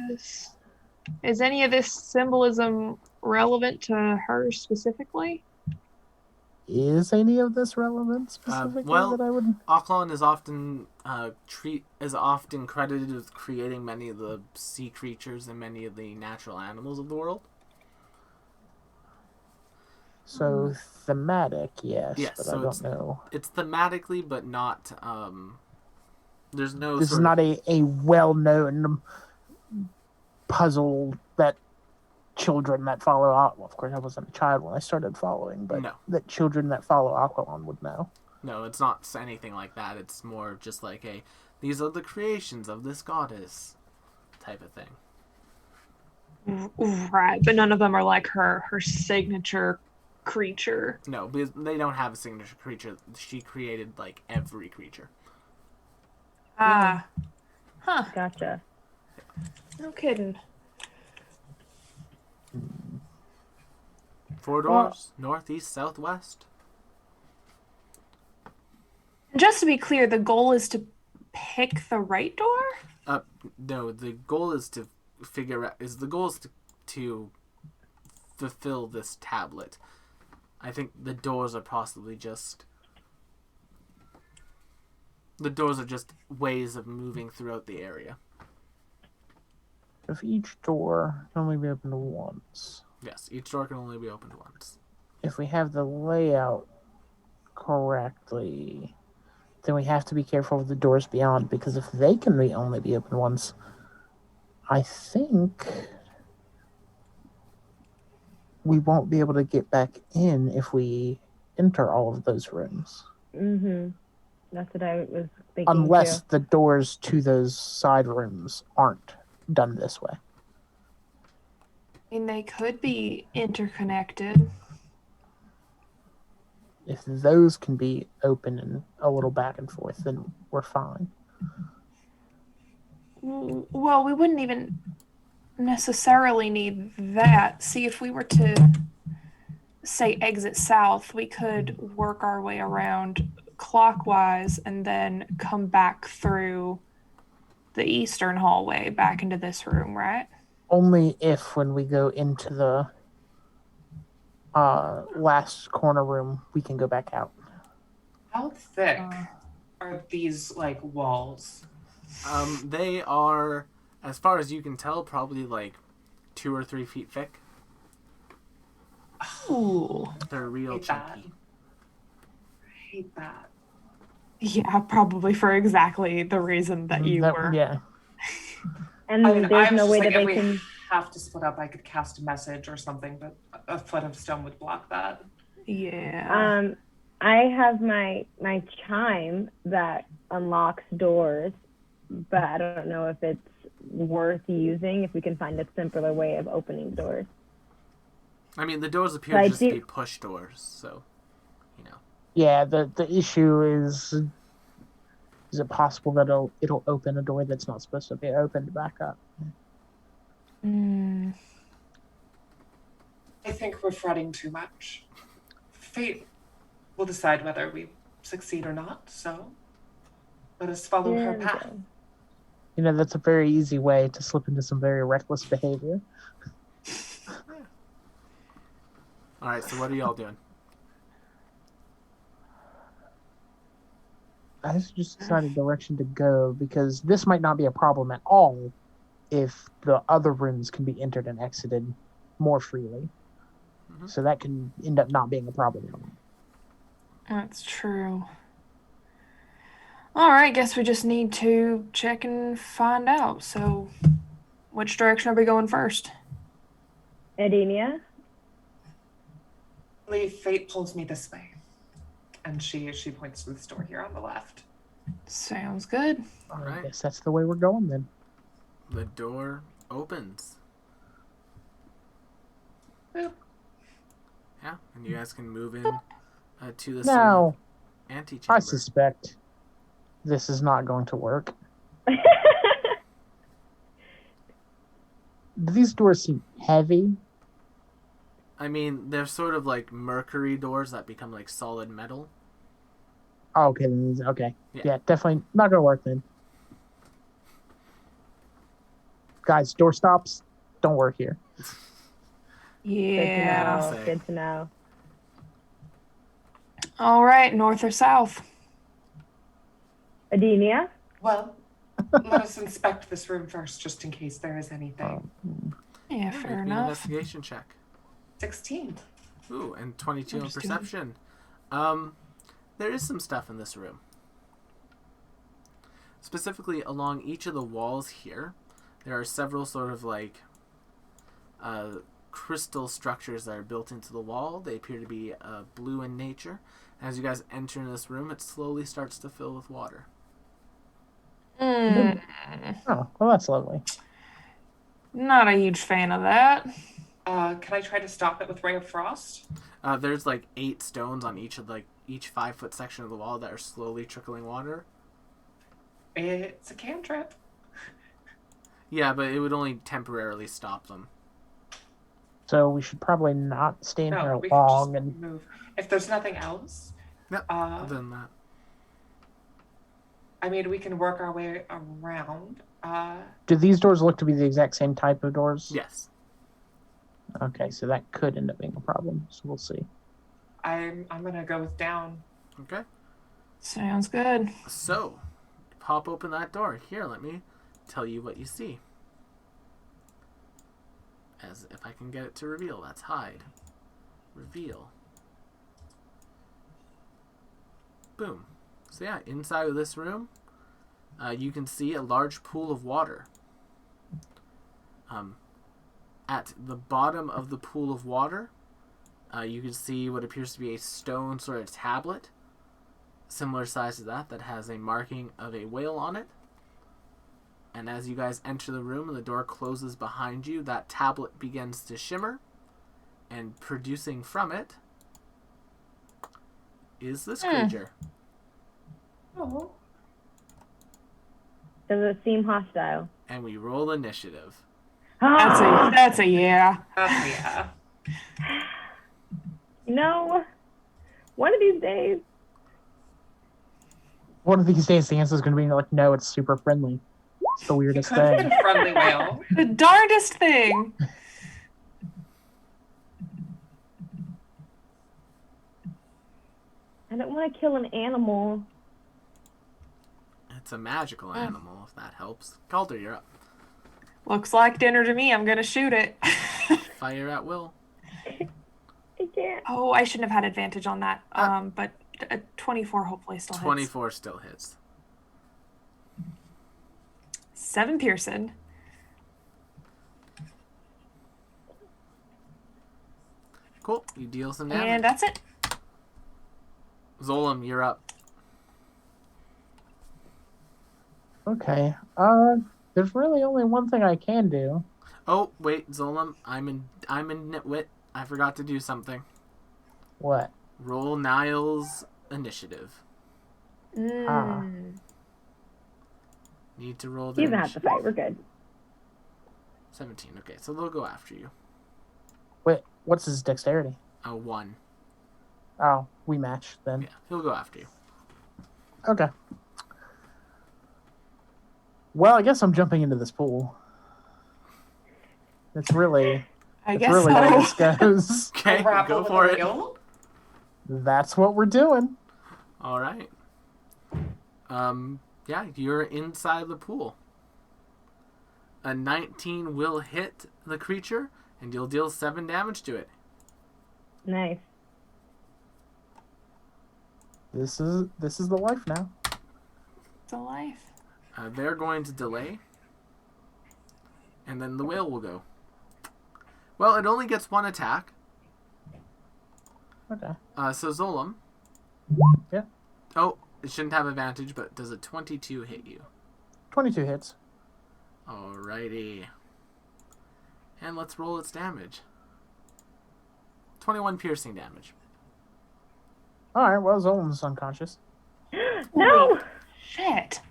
of this symbolism relevant to her specifically? Is any of this relevant specifically well, that I would... Aklon is often credited with creating many of the sea creatures and many of the natural animals of the world. So, thematic, yes, Yes, but so I don't know. It's thematically, but not. There's no. This is sort not of, a well-known puzzle that children that follow Aqualon. Well, of course, I wasn't a child when I started following, but No. that children that follow Aqualon would know. No, it's not anything like that. It's more just like these are the creations of this goddess type of thing. Right, but none of them are like her signature creature. No, because they don't have a signature creature. She created like every creature. Ah. Huh. Gotcha. No kidding. 4 doors, north, east, south, west. Just to be clear, the goal is to pick the right door? No, the goal is to to fulfill this tablet. I think the doors are possibly just ways of moving throughout the area. If each door can only be opened once. Yes, each door can only be opened once. If we have the layout correctly, then we have to be careful with the doors beyond, because if they can only be opened once, I think we won't be able to get back in if we enter all of those rooms. Mm-hmm. That's what I was thinking Unless too. the doors to those side rooms aren't done this way. I mean, they could be interconnected. If those can be open and a little back and forth, then we're fine. Well, we wouldn't even necessarily need that. See, if we were to, say, exit south, we could work our way around clockwise and then come back through the eastern hallway back into this room, right? Only if when we go into the last corner room, we can go back out. How thick are these like walls? They are, as far as you can tell, probably like 2 or 3 feet thick. Ooh. They're real Hate chunky. I hate that. Yeah, probably for exactly the reason that you were. Yeah. And I mean, there's I was no just way like, that if they we can. have to split up, I could cast a message or something, but a foot of stone would block that. Yeah. I have my chime that unlocks doors, but I don't know if it's worth using if we can find a simpler way of opening doors. I mean, the doors appear But to I just do- be push doors, so, you know. Yeah, the issue is it possible that it'll open a door that's not supposed to be opened back up? think we're fretting too much. Fate will decide whether we succeed or not, so let us follow her There we path. go. You know, that's a very easy way to slip into some very reckless behavior. All right, so what are y'all doing? I just decided direction to go because this might not be a problem at all if the other rooms can be entered and exited more freely. Mhm. So that can end up not being a problem for me. That's true. All right, guess we just need to check and find out. So, which direction are we going first? Edenia? I believe fate pulls me this way. And she points to this door here on the left. Sounds good. I Right. guess that's the way we're going then. The door opens. Boop. Yeah, and you guys can move in to the Now, antechamber. I suspect this is not going to work. Do these doors seem heavy? I mean, they're sort of like mercury doors that become like solid metal. Oh, okay, then okay. Yeah. Yeah, definitely not gonna work then. Guys, door stops don't work here. Yeah. Say. Good to know. All right, north or south? Edenia? Well, let us inspect this room first, just in case there is anything. Yeah, Yeah, fair make me an enough. investigation check. 16. Ooh, and 22 We're in just doing- perception. There is some stuff in this room. Specifically, along each of the walls here, there are several sort of like crystal structures that are built into the wall. They appear to be blue in nature. As you guys enter in this room, it slowly starts to fill with water. Mm, Oh, well, that's lovely. not a huge fan of that. Can I try to stop it with Ray of Frost? There's like 8 stones on each 5-foot section of the wall that are slowly trickling water. It's a cantrip. Yeah, but it would only temporarily stop them. So we should probably not stay in No, here we can just long and move. If there's nothing else, Yep. Other than that, I mean, we can work our way around. do these doors look to be the exact same type of doors? yes. Okay, so that could end up being a problem. So we'll see. I'm gonna go with down. Okay. Sounds good. So, pop open that door. Here, let me tell you what you see. As if I can get it to reveal, that's hide. Reveal. Boom. So yeah, inside of this room, you can see a large pool of water. At the bottom of the pool of water, you can see what appears to be a stone sort of tablet, similar size to that has a marking of a whale on it. And as you guys enter the room and the door closes behind you, that tablet begins to shimmer, and producing from it is this creature. Oh. Does it seem hostile? And we roll initiative. That's a yeah. Yeah. No. One of these days. One of these days, the answer is going to be like, no, it's super friendly. It's the It weirdest could have thing. been a friendly whale. The darndest thing. I don't want to kill an animal. It's a magical animal, if that helps. Calder, you're up. Looks like dinner to me. I'm gonna shoot it. Fire at will. I can't. Oh, I shouldn't have had advantage on that. But a 24 hopefully still hits. 24 still hits. 7 piercing. Cool. You deal some damage. And that's it. Zolam, you're up. Okay. There's really only one thing I can do. Oh, wait, Zolam, I'm in Nitwit. I forgot to do something. What? Roll Niall's initiative. Mm. Need to roll the You don't have to initiative. fight. We're good. 17. Okay, so they'll go after you. Wait, what's his dexterity? 1. Oh, we match then. Yeah, he'll go after you. Okay. Well, I guess I'm jumping into this pool. That's really I that's guess really where this so. goes. Okay, Grapple go with for a it. wheel? That's what we're doing. All right. Yeah, you're inside the pool. A 19 will hit the creature, and you'll deal 7 damage to it. Nice. This is the life now. It's a life. They're going to delay, and then the whale will go. Well, it only gets 1 attack. Okay. So Zolam. Yeah. Oh, it shouldn't have advantage, but does a 22 hit you? 22 hits. Alrighty. And let's roll its damage. 21 piercing damage. All right. Well, Zolan's unconscious. No. Shit.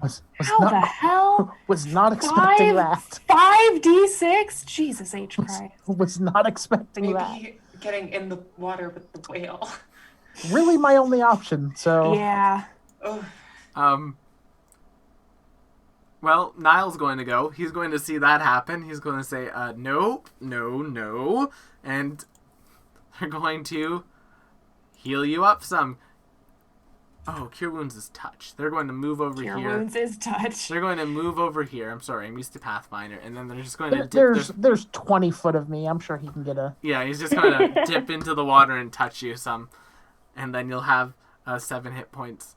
Was How the not hell? was not expecting that. 5d6? Jesus H. Christ. Was not expecting that. Maybe getting in the water with the whale. Really, my only option. So Yeah. Ugh. Well, Niall's going to go. He's going to see that happen. He's going to say, nope, no. And they're going to heal you up some. Oh, Cure Wounds is touch. They're going to move over Cure here. Wounds is touch. They're going to move over here. I'm sorry, I'm used to Pathfinder. And then they're just going to dip there's 20 foot of me. I'm sure he can get a. Yeah, he's just going to dip into the water and touch you some. And then you'll have 7 hit points.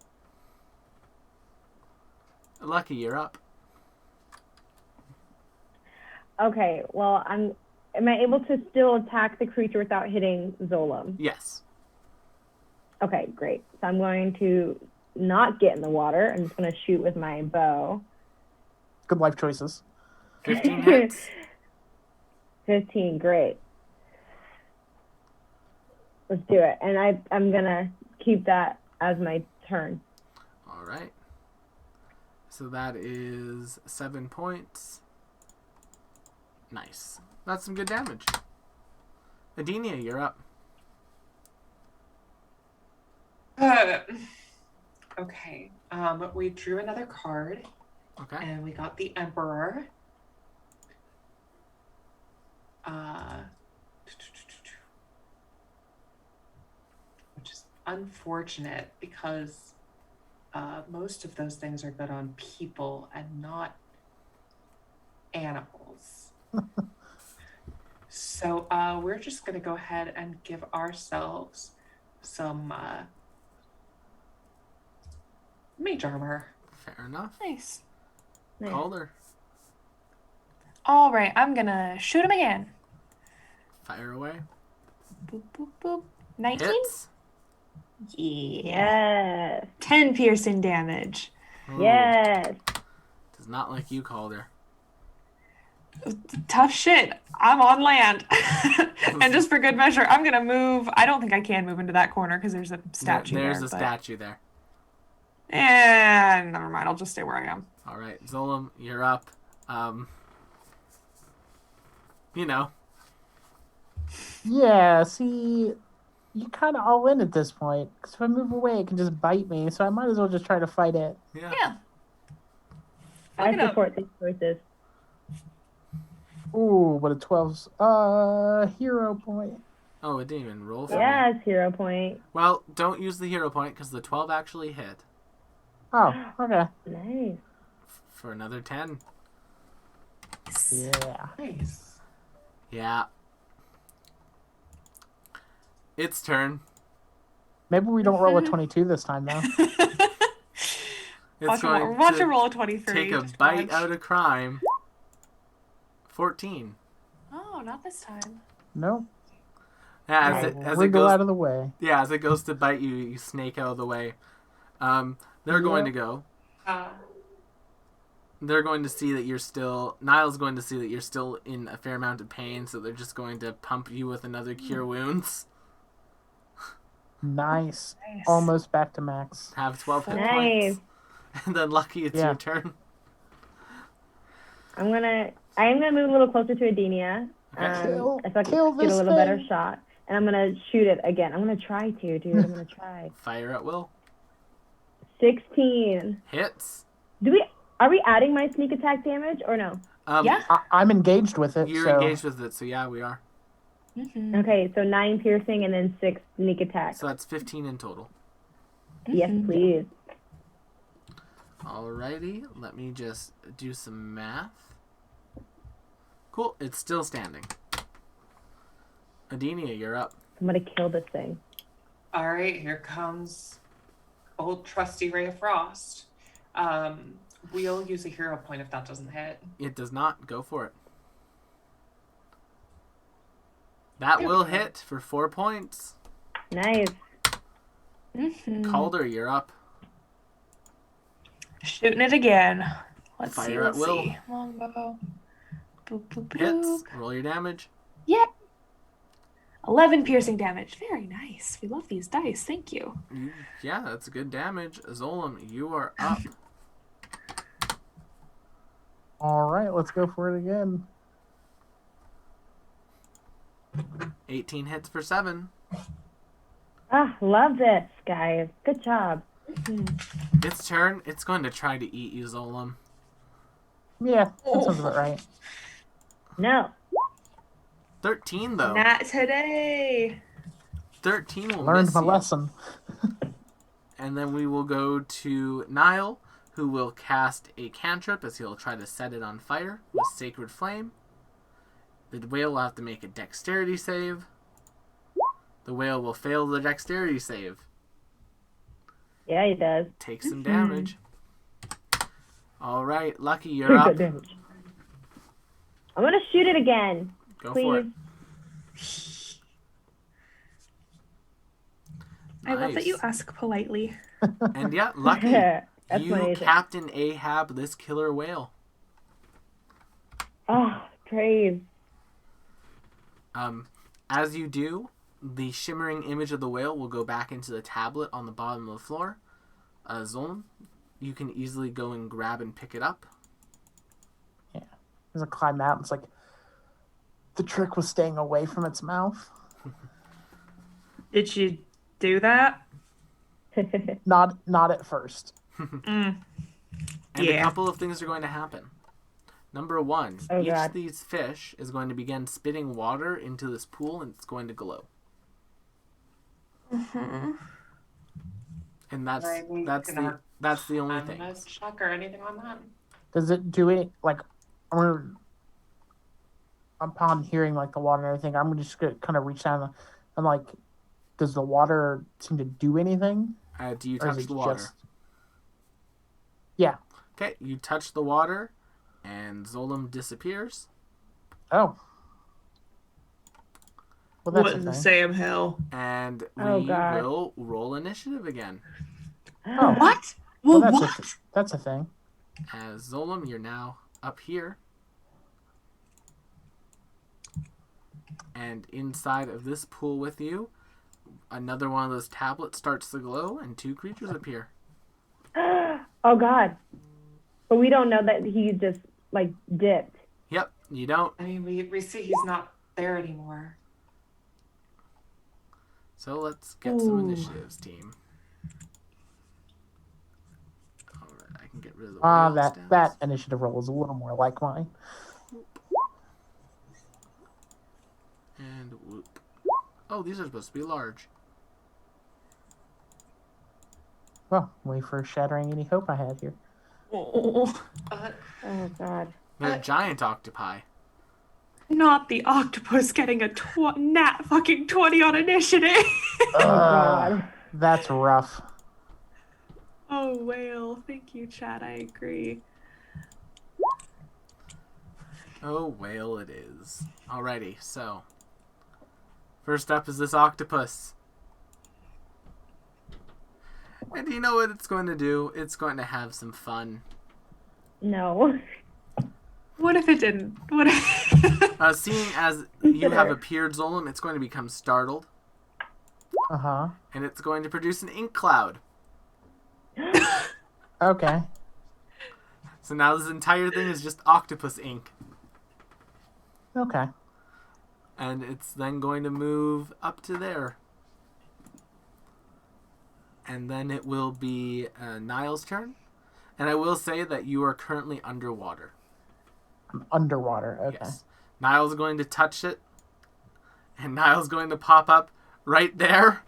Lucky, you're up. Okay. Well, am I able to still attack the creature without hitting Zolam? Yes. Okay, great. So I'm going to not get in the water. I'm just going to shoot with my bow. Good life choices. 15 hits. 15, great. Let's do it. And I'm going to keep that as my turn. All right. So that is 7 points. Nice. That's some good damage. Adenia, you're up. Okay. We drew another card, Okay. and we got the Emperor. Which is unfortunate because most of those things are good on people and not animals. So we're just going to go ahead and give ourselves some mage armor. Fair enough. Nice. Nice. Calder, All right, I'm gonna shoot him again. fire away. Boop, boop, boop. 19? Hits. Yeah. Yes. 10 piercing damage. Ooh, Yes. Does not like you, Calder. Tough shit. I'm on land. And just for good measure, I'm gonna move. I don't think I can move into that corner because there's a statue There's there. a statue there. And never mind, I'll just stay where I am. All right, Zolam, you're up. You know. Yeah, see, you're kind of all in at this point. Because if I move away, it can just bite me. So I might as well just try to fight it. Yeah. Yeah. I Fuck it up. support these choices. Ooh, but a 12's hero point. Oh, it didn't even roll for me. Yes, hero point. Well, don't use the hero point because the 12 actually hit Oh, okay. Nice. for another 10. Yeah. Nice. Yeah. Its turn. Maybe we don't roll a 22 this time, though. It's Watch a roll of 23. take a just bite watch. out of crime. 14. Oh, not this time. No. Yeah, as it Wriggle goes out of the way. Yeah, as it goes to bite you, you snake out of the way. They're going to go. They're going to see that you're still... Niall's going to see that you're still in a fair amount of pain, so they're just going to pump you with another Cure Wounds. Nice. Nice. Almost back to max. Have 12 hit Nice. points. And then Lucky, it's Yeah. your turn. I am gonna move a little closer to Adenia Kill- if I kill can get a this little better thing. shot. And I'm gonna shoot it again. I'm gonna try to, dude. I'm gonna try. Fire at will. 16. Hits. Are we adding my sneak attack damage or no? Yeah. I'm engaged with it. You're so engaged with it, so yeah, we are. Mm-hmm. Okay, so 9 piercing and then 6 sneak attack. So that's 15 in total. Yes, please. Alrighty, let me just do some math. Cool, it's still standing. Adenia, you're up. I'm gonna kill this thing. All right, here comes old trusty Ray of Frost. We'll use a hero point if that doesn't hit. It does not. Go for it. That There will we go. hit for 4 points. Nice. Mm-hmm. Calder, you're up. Shooting it again. Let's see. Fire at Let's will. see. Longbow. Boop, boop, boop. Hits. Roll your damage. Yeah. 11 piercing damage. Very nice. We love these dice. Thank you. Yeah, that's good damage. Zolom, you are up. all right, let's go for it again. 18 hits for 7. Ah, love this, guys. Good job. Its turn. It's going to try to eat you, Zolom. Yeah, that sounds about right. No. 13, though. Not today. 13 will Learned miss my you. lesson. And then we will go to Niall, who will cast a cantrip as he'll try to set it on fire with Sacred Flame. The whale will have to make a dexterity save. The whale will fail the dexterity save. Yeah, he does. Take some damage. All right, Lucky, you're up. Good damage. I'm gonna shoot it again. Go Please. for it. I love that you Nice. ask politely. And yeah, Lucky, That's you my agent. Captain Ahab this killer whale. Oh, praise. As you do, the shimmering image of the whale will go back into the tablet on the bottom of the floor. Zolm, you can easily go and grab and pick it up. As I climb out, it's like the trick was staying away from its mouth. Did you do that? Not at first. And a Yeah. couple of things are going to happen. Number one, Oh, each God. of these fish is going to begin spitting water into this pool, and it's going to glow. And that's Right, we that's can the have that's the only I'm thing. gonna check or anything on that. Does it do any like? Upon hearing like the water and everything, I'm just gonna kind of reach down and like, does the water seem to do anything? Do you Or is touch it the water? just- Yeah. Okay, you touch the water, and Zolom disappears. Oh. Well, that's What a in the thing. Sam Hill? And Oh, we God. will roll initiative again. Oh. What? Well, Well, that's what? that's a thing. As Zolom, you're now up here. And inside of this pool with you, another one of those tablets starts to glow, and 2 creatures appear. Oh, God. But we don't know that he just, like, dipped. Yep, you don't. I mean, we see he's not there anymore. So let's get some Ooh. initiatives, team. Alright, I can get rid of the Ah, whale stats. that initiative roll is a little more like mine. And whoop. Oh, these are supposed to be large. Well, wait for shattering any hope I had here. Oh, Uh, Oh, God. They're giant octopi. not the octopus getting a nat fucking 20 on initiative. Oh, God. That's rough. Oh, whale. Thank you, Chad. I agree. Oh, whale it is. Alrighty, so. First up is this octopus. And you know what it's going to do? It's going to have some fun. No. What if it didn't? What if... Seeing as you have appeared, Zolom, it's going to become startled. Uh-huh. And it's going to produce an ink cloud. Okay. So now this entire thing is just octopus ink. Okay. And it's then going to move up to there. And then it will be Niall's turn. And I will say that you are currently underwater. I'm underwater. Okay. Yes. Niall's going to touch it. And Niall's going to pop up right there.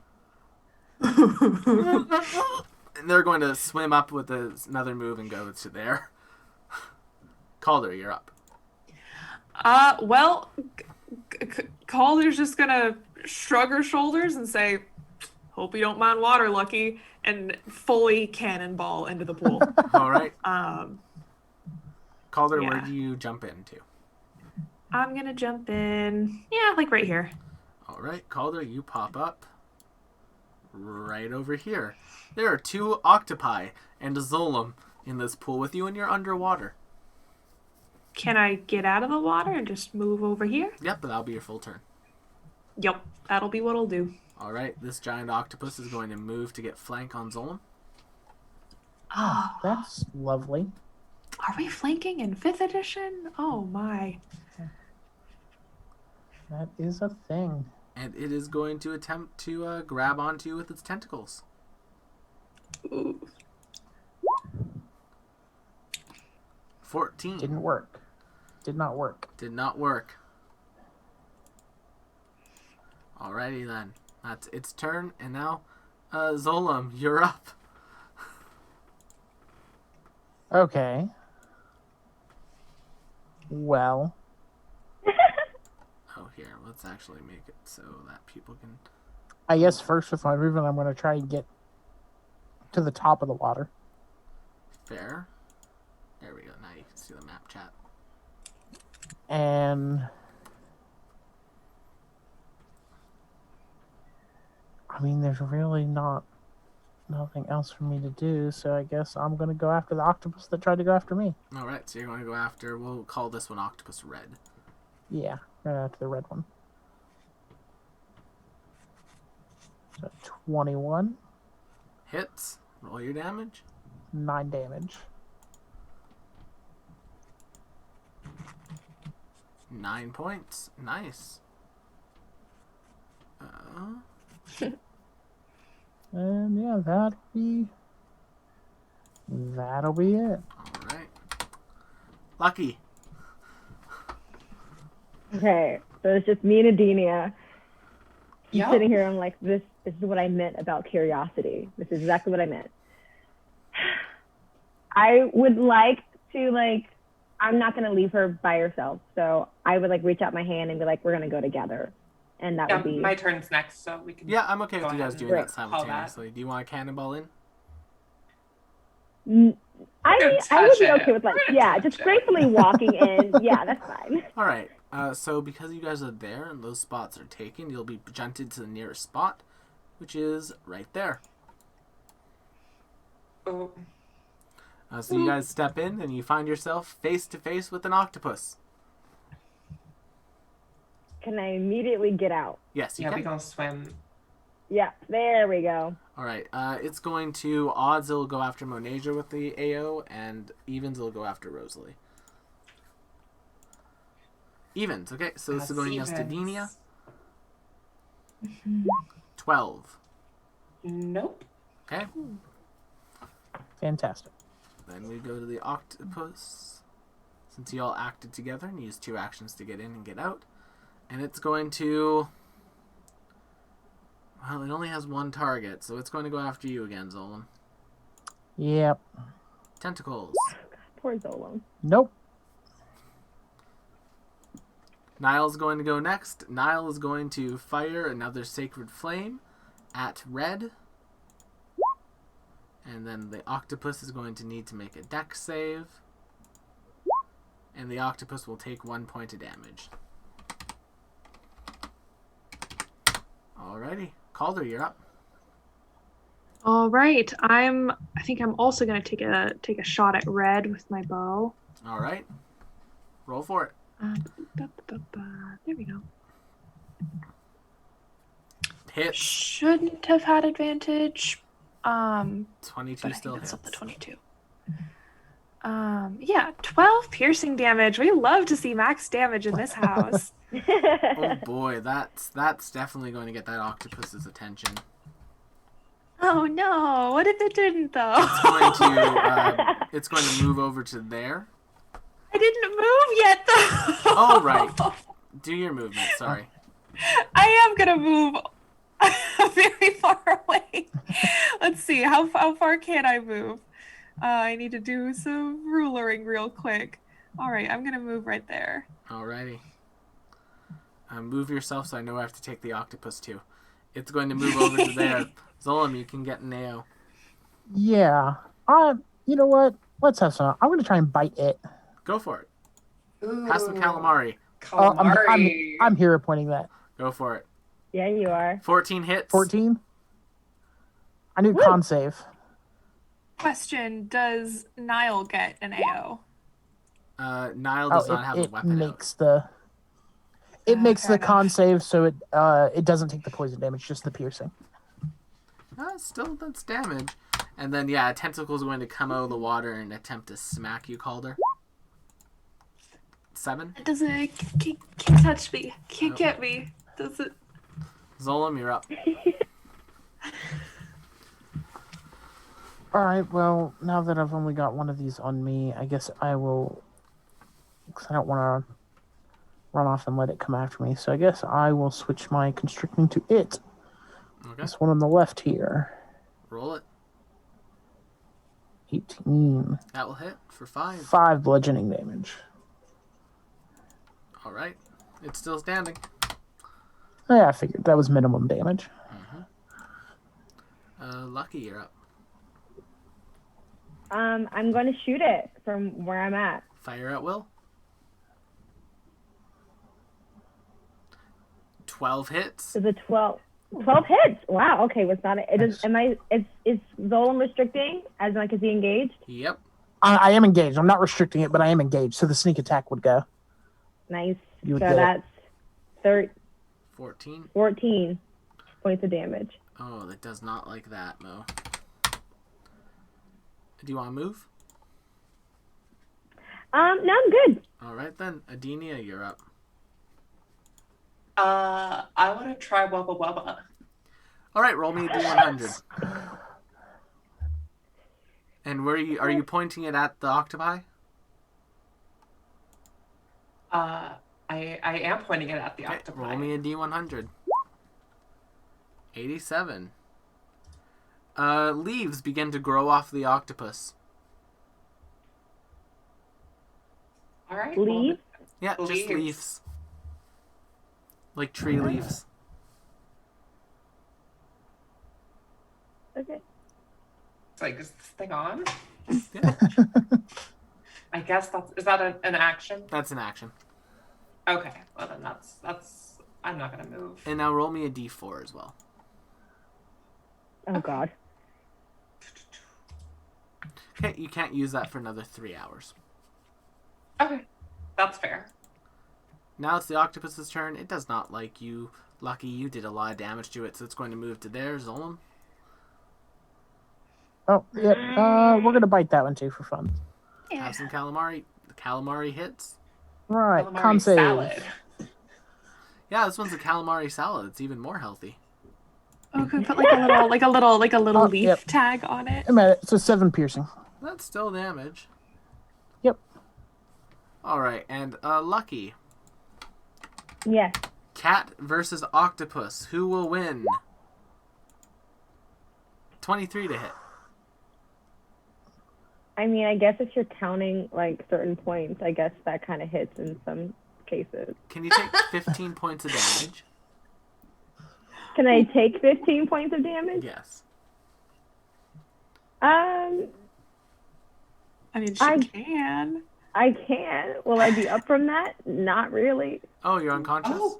And they're going to swim up with another move and go to there. Calder, you're up. Well, Calder's just gonna shrug her shoulders and say, "Hope you don't mind water, Lucky," and fully cannonball into the pool. All right. Calder, yeah. where do you jump into? I'm gonna jump in, yeah, like right here. All right, Calder, you pop up right over here. There are 2 octopi and a Zolom in this pool with you, and you're underwater. Can I get out of the water and just move over here? Yep, but that'll be your full turn. Yep, that'll be what I'll do. All right, this giant octopus is going to move to get flank on Zolom. Oh, That's lovely. are we flanking in 5th edition? Oh my. That is a thing. And it is going to attempt to grab onto you with its tentacles. Ooh. 14. Didn't work. Did not work. Did not work. Alrighty then. That's its turn, and now, Zolom, you're up. Okay. Well, Oh, here, let's actually make it so that people can... I guess first with my movement, I'm going to try and get to the top of the water. Fair. There we go. Now you can see the map chat. And I mean, there's really nothing else for me to do, so I guess I'm going to go after the octopus that tried to go after me. Alright, so you're going to go after... We'll call this one Octopus Red. Yeah, right after the red one. So 21, Hits. Roll your damage. 9 damage. 9 points. Nice. And yeah, that'll be it. Alright. Lucky. Okay, so it's just me and Adenia. Yep. Sitting here, I'm like, this is what I meant about curiosity. This is exactly what I meant. I would like to, I'm not going to leave her by herself. So I would, reach out my hand and be like, we're going to go together. And that would be... My turn's next, so we can... Yeah, I'm okay with Go you guys ahead doing and that call that. simultaneously. Do you want a cannonball in? I gonna would touch be it. okay with, We're gonna yeah, touch just it. gracefully walking in. Yeah, that's fine. Alright, so because you guys are there and those spots are taken, you'll be junted to the nearest spot, which is right there. Oh, So you guys step in and you find yourself face to face with an octopus. Can I immediately get out? Yes, you yeah, can. we gonna swim. Yeah, there we go. Alright, it's going to... Odds it'll go after Monaja with the AO, and evens it'll go after Rosalie. Evens, okay, so this is going against Adenia. 12. Nope. Okay, Fantastic. then we go to the octopus. Since you all acted together and used 2 actions to get in and get out. And it's going to... Well, it only has 1 target, so it's going to go after you again, Zolan. Yep. Tentacles. Poor Zolo. Nope. Niall's going to go next. Niall is going to fire another Sacred Flame at Red. And then the octopus is going to need to make a dex save. And the octopus will take 1 point of damage. Alrighty. Calder, you're up. All right, I think I'm also gonna take a shot at Red with my bow. Alright. Roll for it. There we go. Hits. Shouldn't have had advantage. 22 But I still think it's hits. up to 22. Yeah, 12 piercing damage. We love to see max damage in this house. Oh boy, that's definitely going to get that octopus's attention. Oh no, what if it didn't though? It's going to move over to there. I didn't move yet though. Oh right, do your movement. Sorry. I am gonna move very far away. Let's see, how far can I move? I need to do some rulering real quick. All right, I'm gonna move right there. Alrighty. Move yourself so I know I have to take the octopus too. It's going to move over to there. Zolom, you can get an AO. Yeah. You know what? Let's have some. I'm going to try and bite it. Go for it. Ooh, Have some calamari. calamari. I'm hero pointing that. Go for it. Yeah, you are. 14 hits. 14. I need con save. Question, does Niall get an AO? Niall does not have a weapon out. It makes fair the con save, so it doesn't take the poison damage, just the piercing. Still, that's damage. And then, yeah, a tentacle is going to come out of the water and attempt to smack you, Calder. 7. It doesn't, can't touch me, can't get me. Does it? Zolom, you're up. Alright, well, now that I've only got one of these on me, I guess I will... Because I don't want to run off and let it come after me. So I guess I will switch my constricting to it. Okay. This one on the left here. Roll it. 18. That will hit for 5. 5 bludgeoning damage. All right. It's still standing. Yeah, I figured that was minimum damage. Lucky, you're up. I'm going to shoot it from where I'm at. Fire at will. 12 hits. Is it 12? 12 hits. Wow. Okay. What's not it? Is Zolan restricting? As in, like, is he engaged? Yep. I am engaged. I'm not restricting it, but I am engaged. So the sneak attack would go. Nice. You would So get that's 14. 14 points of damage. Oh, that does not like that, Mo. Do you want to move? No, I'm good. All right, then. Adenia, you're up. I want to try Wubba Wubba. All right, roll me a d100. And are you pointing it at the octopi? I am pointing it at the Okay, octopi. roll me a d100. 87. Leaves begin to grow off the octopus. All right. Leaves? Yeah, just Leaves. leaves. Like tree leaves. Okay. It's like, is this thing on? Yeah, I guess is that an action? that's an action. Okay. Well then that's I'm not gonna move. And now roll me a d4 as well. Oh, God. Okay, you can't use that for another 3 hours. Okay. That's fair. Now it's the octopus's turn. It does not like you. Lucky, you did a lot of damage to it, so it's going to move to there. Zolom. Oh, yep. We're going to bite that one too for fun. Yeah. Have some calamari. The calamari hits. Right, Calamari con save. salad. Yeah, this one's a calamari salad. It's even more healthy. Oh, can we put like a little leaf yep. tag on it? I'm at it. So 7 piercing. That's still damage. Yep. All right, and Lucky. Yes. Cat versus octopus. Who will win? 23 to hit. I mean, I guess if you're counting, like, certain points, I guess that kind of hits in some cases. Can you take 15 points of damage? Can I take 15 points of damage? Yes. I mean, she I- can. I can. Will I be up from that? Not really. Oh, you're unconscious? Oh,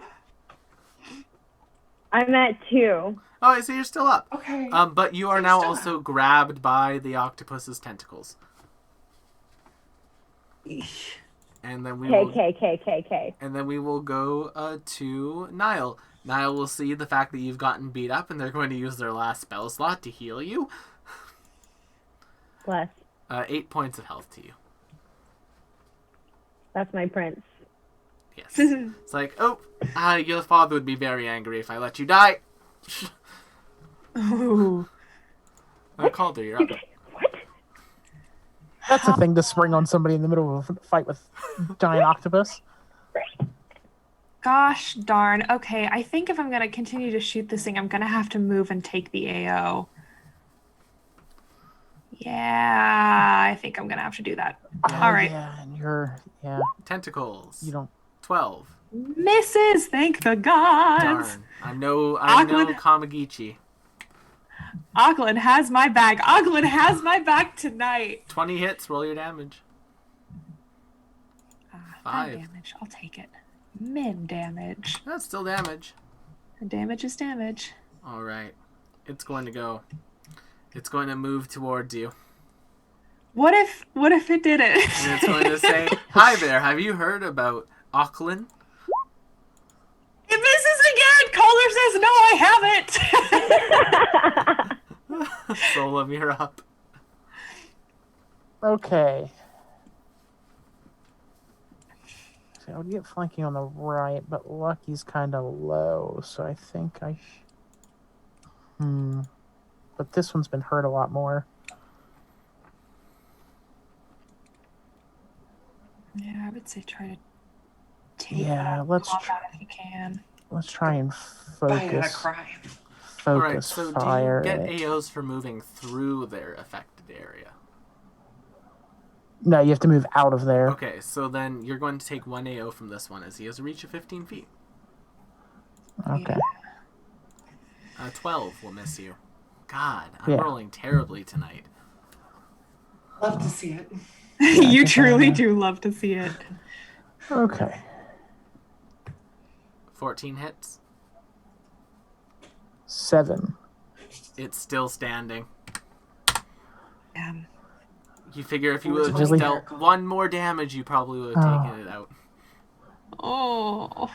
I'm at 2. Oh, so you're still up. okay. But you are now also grabbed by the octopus's tentacles. And then we will... K. And then we will go to Niall. Niall will see the fact that you've gotten beat up, and they're going to use their last spell slot to heal you. Bless. 8 points of health to you. That's my prince. Yes. It's like, oh, your father would be very angry if I let you die. Ooh. Calder, you're up. What? That's a thing to spring on somebody in the middle of a fight with giant octopus. Gosh darn. Okay, I think if I'm gonna continue to shoot this thing, I'm gonna have to move and take the AO. Yeah, I think I'm gonna have to do that. All right. Yeah, and yeah, Tentacles. you don't. 12. Misses, thank the gods. Darn. I know Awkward. Kamagichi. Auckland has my back. Auckland has my back tonight. 20 hits, roll your damage. 5. Damage. I'll take it. Min damage. That's still damage. Damage is damage. Alright. It's going to go. It's going to move towards you. What if it did it? And it's going to say, hi there, have you heard about Auckland? It misses again! Calder says, no, I haven't! Solum, you're up. Okay. See, I would get flanking on the right, but Lucky's kind of low, so I think I. But this one's been hurt a lot more. Yeah, I would say try to take Yeah, that let's off out if you can. Let's try and Buy at a focus. crime. Alright, Focus so fire. do you get it. AOs for moving through their affected area? No, you have to move out of there. Okay, so then you're going to take 1 AO from this one as he has a reach of 15 feet. Okay. 12 will miss you. God, I'm Yeah. rolling terribly tonight. Love to see it. You think truly I- do love to see it. Okay. 14 hits. 7. It's still standing. Um, You figure if you would have Really? just dealt 1 more damage, you probably would have taken it out. oh.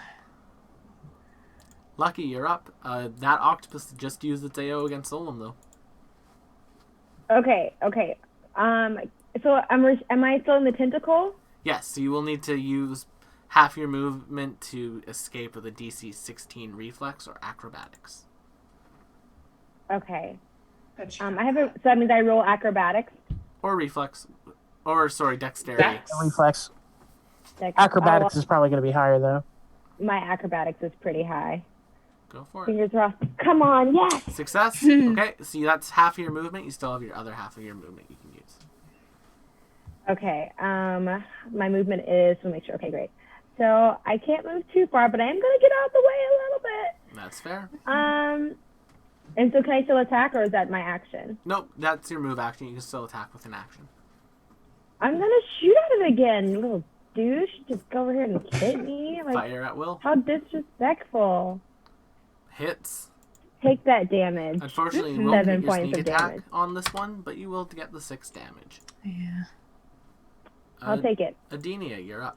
Lucky, you're up. That octopus just used its AO against Solum, though. Okay. So am I still in the tentacle? Yes, so you will need to use half your movement to escape with a DC 16 reflex or acrobatics. Okay. Bet you- I have so that means I roll acrobatics. Or reflex. Or, sorry, dexterity. Dex? Reflex. Like, Acrobatics is probably going to be higher, though. my acrobatics is pretty high. Go for it. Fingers crossed. Come on, yes. Success. Okay, so that's half of your movement. You still have your other half of your movement you can use. Okay. My movement is. Let me make sure. Okay, great. So I can't move too far, but I am gonna get out of the way a little bit. That's fair. And so can I still attack, or is that my action? Nope, that's your move action. You can still attack with an action. I'm gonna shoot at it again, you little douche. Just go over here and hit me. Like, Fire at will. how disrespectful. Hits. Take that damage. Unfortunately, you won't 7 get your points sneak of attack damage. on this one, but you will get the 6 damage. Yeah. I'll take it. Adenia, you're up.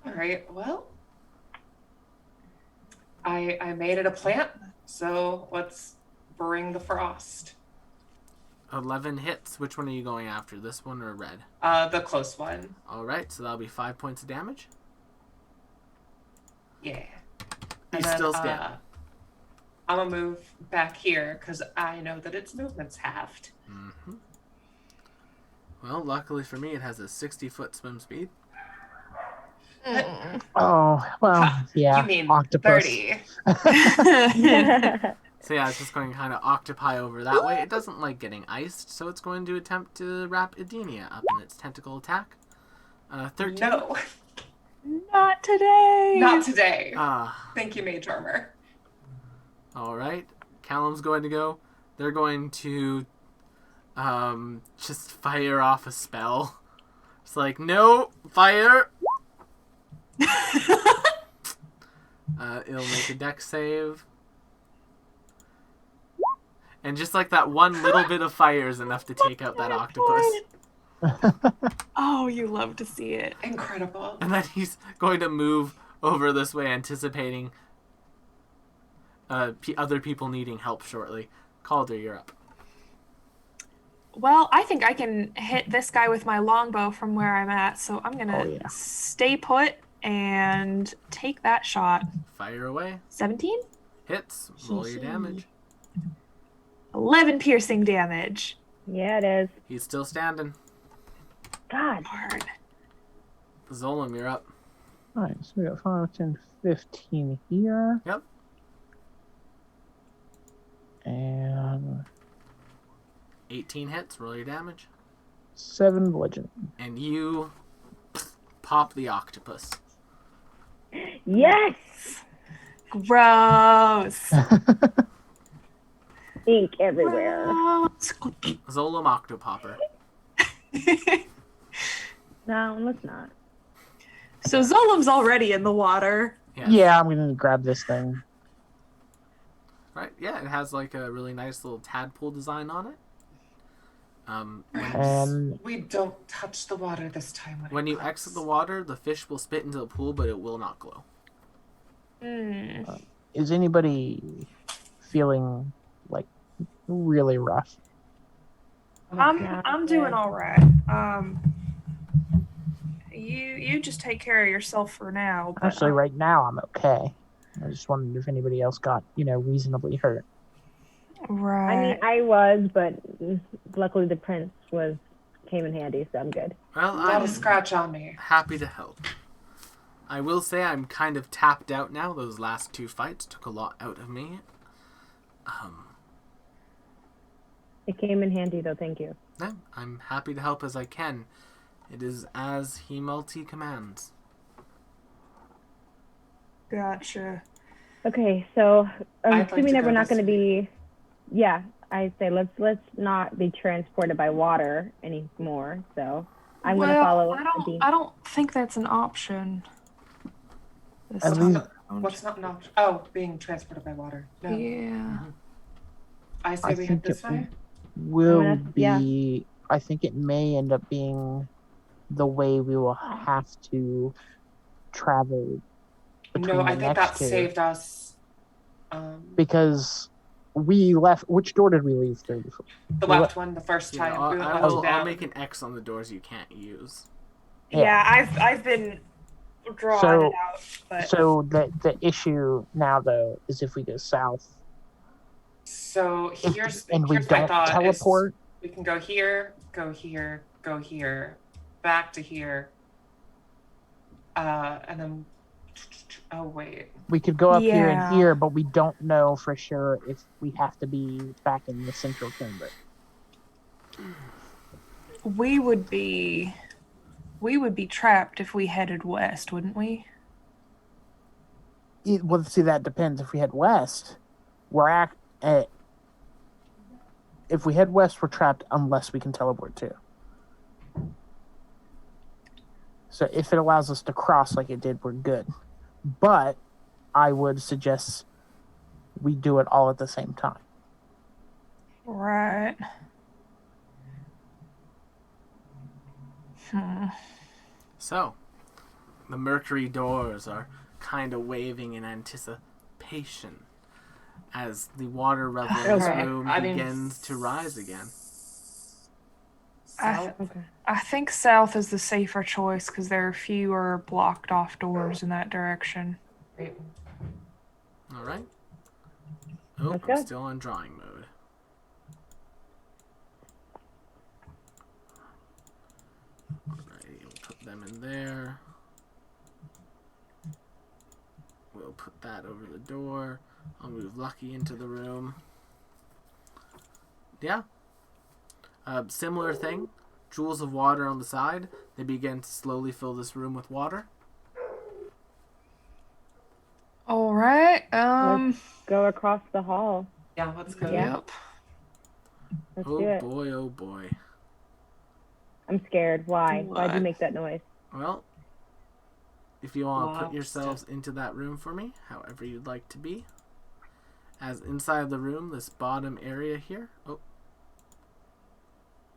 All right. Well, I made it a plant, so let's bring the frost. 11 hits. Which one are you going after? This one or red? The close one. Alright, so that'll be 5 points of damage. Yeah. He's then, still standing. I'm gonna move back here because I know that its movement's halved. Mm-hmm. Well, luckily for me, it has a 60-foot swim speed. Oh, well, yeah. You mean octopus. 30. So yeah, it's just going to kind of octopi over that way. It doesn't like getting iced, so it's going to attempt to wrap Adenia up in its tentacle attack. 13. No, Not today. not today. Ah, Thank you, Mage Armor. alright. Callum's going to go. They're going to just fire off a spell. It's like, no, fire! It'll make a dex save. And just like that one little bit of fire is enough to take out that octopus. Oh, you love to see it. Incredible. And then he's going to move over this way, anticipating other people needing help shortly. Calder, you're up. Well, I think I can hit this guy with my longbow from where I'm at, so I'm gonna Oh, yeah. stay put and take that shot. Fire away. 17? Hits. Roll your damage. 11 piercing damage. Yeah, it is. He's still standing. God. Darn. Zolom, you're up. Alright, so we got 5, 10, 15 here. Yep. And 18 hits. Roll your damage. 7 bludgeon. And you pop the octopus. Yes. Gross. Ink everywhere. Gross. Zolom Octopopper. No, let's not. So Zolom's already in the water. Yes. Yeah, I'm gonna grab this thing. Right. Yeah, it has like a really nice little tadpole design on it. And We don't touch the water this time. When you exit the water, the fish will spit into the pool, but it will not glow. is anybody feeling like really rough? I'm doing all right. You just take care of yourself for now. But, Actually, right now I'm okay. I just wondered if anybody else got, reasonably hurt. Right. I mean, I was, but luckily the prince came in handy, so I'm good. Well, Not I'm a scratch on me. happy to help. I will say I'm kind of tapped out now. Those last 2 fights took a lot out of me. It came in handy, though. Thank you. Yeah, I'm happy to help as I can. It is as he commands. Gotcha. Okay, so I'd like assuming to that go we're not this going to way. be, yeah, I say let's not be transported by water anymore. So I'm going to follow. I don't think that's an option. This At time least- around. What's not an option? Oh, being transported by water. No. Yeah. I say I we think head this it way. will be. I think it may end up being the way we will have to travel between No, the I think next that two. saved us. Because we left. Which door did we leave through before? The left one, the first Yeah, time. We went I'll left down. make an X on the doors you can't use. Yeah, I've been drawing So- it out, but So the issue now though is if we go south So here's and we here's my don't thought. is teleport. we can go here, go here, go here, back to here, and then. Oh wait. We could go up here and Yeah. here, but we don't know for sure if we have to be back in the central chamber. we would be trapped if we headed west, wouldn't we? Well, see, that depends. If we head west, if we head west, we're trapped unless we can teleport too. So if it allows us to cross like it did, we're good. But I would suggest we do it all at the same time. Right. So, the Mercury doors are kind of waving in anticipation as the water level in this Okay. room begins to rise again. South. Okay. I think south is the safer choice because there are fewer blocked off doors in that direction. Great. All right. Oh, Let's I'm go. still on drawing mode. Alrighty, we'll put them in there. We'll put that over the door. I'll move Lucky into the room. Yeah. Similar thing. Jewels of water on the side. They begin to slowly fill this room with water. All right. Go across the hall. Yeah, let's go. Yeah. Yep. Let's Oh do it. boy, oh boy. I'm scared. Why? Why'd you What? make that noise? Well, if you want to put Lobster. yourselves into that room for me, however you'd like to be. As inside the room, this bottom area here. Oh.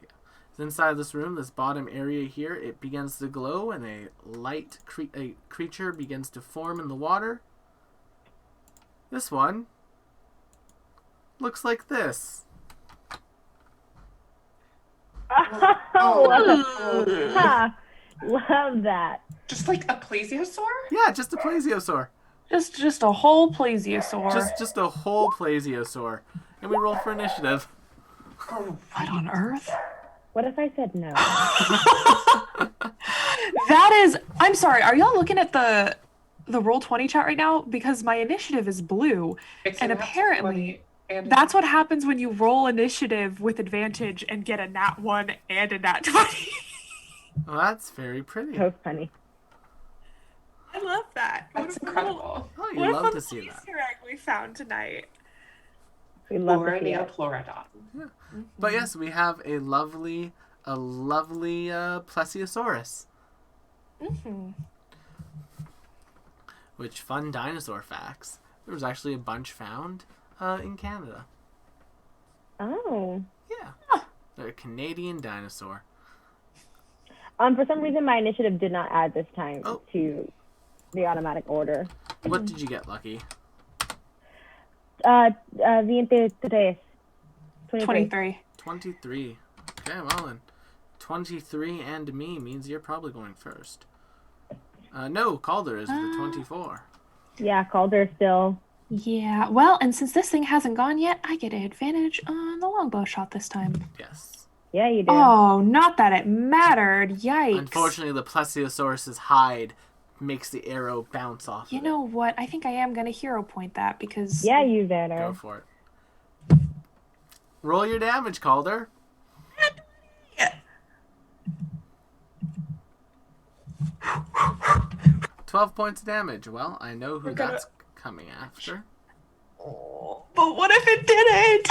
Yeah. As inside this room, this bottom area here, it begins to glow and a light creature begins to form in the water. This one looks like this. Oh, ha. Love that. Just like a plesiosaur? Yeah, just a plesiosaur. Just a whole plesiosaur. Just a whole plesiosaur. And we roll for initiative. Oh, What on earth? What if I said no? That is. I'm sorry. Are y'all looking at the Roll20 chat right now? Because my initiative is blue, it's and a nat apparently 20 and that's what happens when you roll initiative with advantage and get a nat 1 and a nat 20. Well, that's very pretty. So funny. I love that. That's incredible. Oh, you What a love fun to see that. Easter egg we found tonight. We love to see Florinea it. Florodon. But yes, we have a lovely plesiosaurus. Mm-hmm. Which, fun dinosaur facts. There was actually a bunch found in Canada. Oh. Yeah. They're a Canadian dinosaur. For some reason, my initiative did not add this time Oh. to the automatic order. What did you get, Lucky? 23. 23. 23. Okay, well then. 23 and me means you're probably going first. No, Calder is with the 24. Yeah, Calder still. Yeah, well, and since this thing hasn't gone yet, I get an advantage on the longbow shot this time. Yes. Yeah, you do. Oh, not that it mattered. Yikes. Unfortunately, the plesiosaurus's hide makes the arrow bounce off You of know what? I think I am going to hero point that because... Yeah, you it. better. Go for it. Roll your damage, Calder. Yeah. 12 points of damage. Well, I know who We're gonna- that's coming after. Oh, but what if it didn't?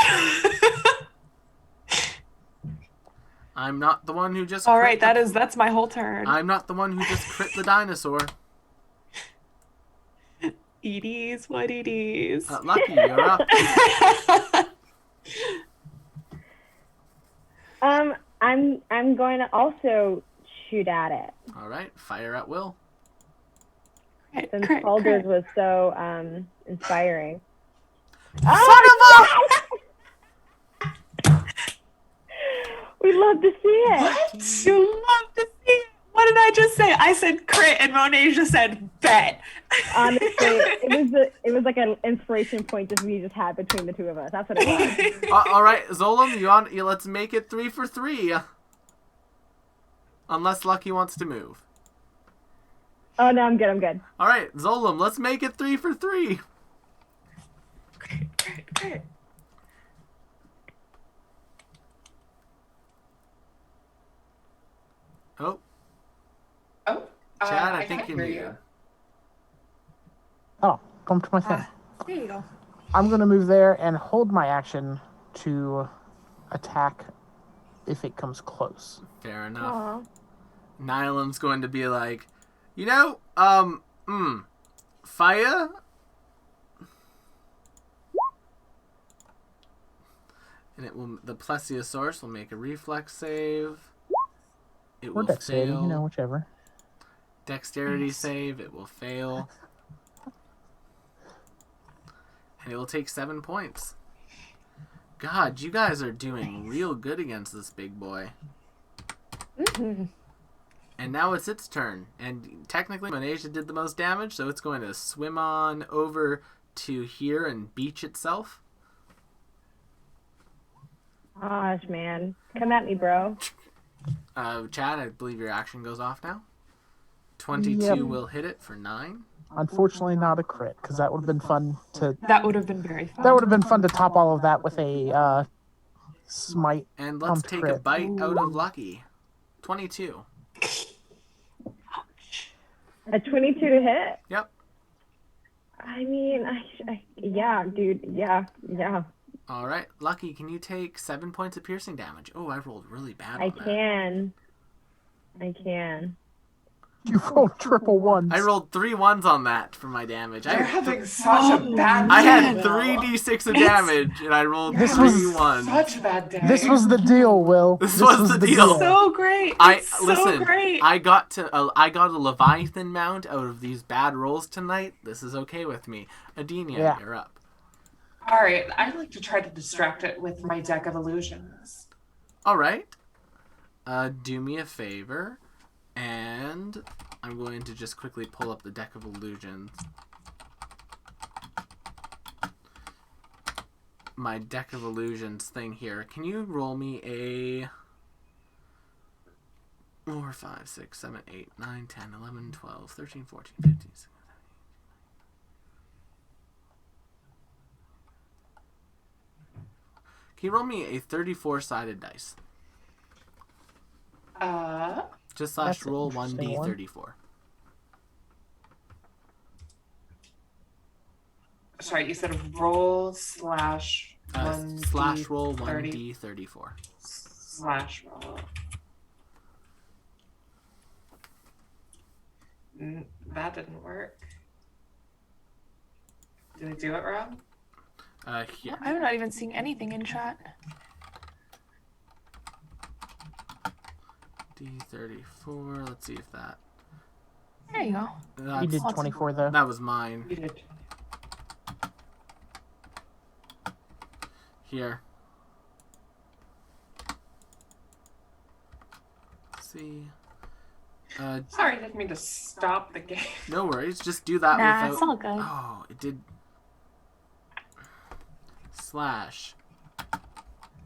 I'm not the one who just All crit right, the- that's my whole turn. I'm not the one who just crit the dinosaur. It is what it is. Lucky, you're up. I'm going to also shoot at it. All right, fire at will. Since Crit, Calder's crit. was so inspiring. Son of We love to see it. What? You love to see it. What did I just say? I said crit, and Monet just said bet. Honestly, it was like an inspiration point that we just had between the two of us. That's what it was. All right, Zolam, let's make it 3 for 3. Unless Lucky wants to move. Oh no, I'm good. All right, Zolam, let's make it 3 for 3. Crit, crit, crit. Oh, Oh, Chad, I can't think you're hear muted. Oh, come to my thing. There you go. I'm going to move there and hold my action to attack if it comes close. Fair enough. Aw. Nylam's going to be like, fire? And the plesiosaurus will make a reflex save. It Or will dexterity, fail. whichever. Dexterity Nice. save, it will fail. And it will take 7 points. God, you guys are doing real good against this big boy. Mm-hmm. And now it's its turn. And technically, Monasia did the most damage, so it's going to swim on over to here and beach itself. Gosh, man. Come at me, bro. Chad, I believe your action goes off now. 22 Yep. will hit it for 9. Unfortunately, not a crit, because that would have been fun to. That would have been very fun. That would have been fun to top all of that with a smite. And let's Pumped take a crit. bite out of Lucky. 22. A 22 to hit? Yep. I mean, yeah, dude. Yeah. All right, Lucky, can you take 7 points of piercing damage? Oh, I rolled really bad on I that. can. You rolled triple ones. I rolled 3 1s on that for my damage. You're having such a bad I day, had Will. 3d6 of damage, and I rolled This 3 was 1s. Such a bad day. This was the deal, Will. This was the deal. So great. It's so Listen. great. I got a Leviathan mount out of these bad rolls tonight. This is okay with me. Adenia, Yeah. you're up. All right, I like to try to distract it with my deck of illusions. All right. Do me a favor, and I'm going to just quickly pull up the deck of illusions. My deck of illusions thing here. Can you roll me a 4, 5, 6, 7, 8, 9, 10, 11, 12, 13, 14, 15, 16, 17. Can you roll me a 34-sided dice? Just slash That's an roll interesting one. 1d34. Sorry, you said roll slash one Slash roll 30 1d34. slash roll. That didn't work. Did it do it, Rob? Here. I'm not even seeing anything in chat. D34. Let's see if that. There you go. You did That's, 24 though. that was mine. You did. Here. Let's see. Sorry, I didn't mean to stop the game. No worries. Just do that Nah, without. it's all good. Oh, it did. Slash.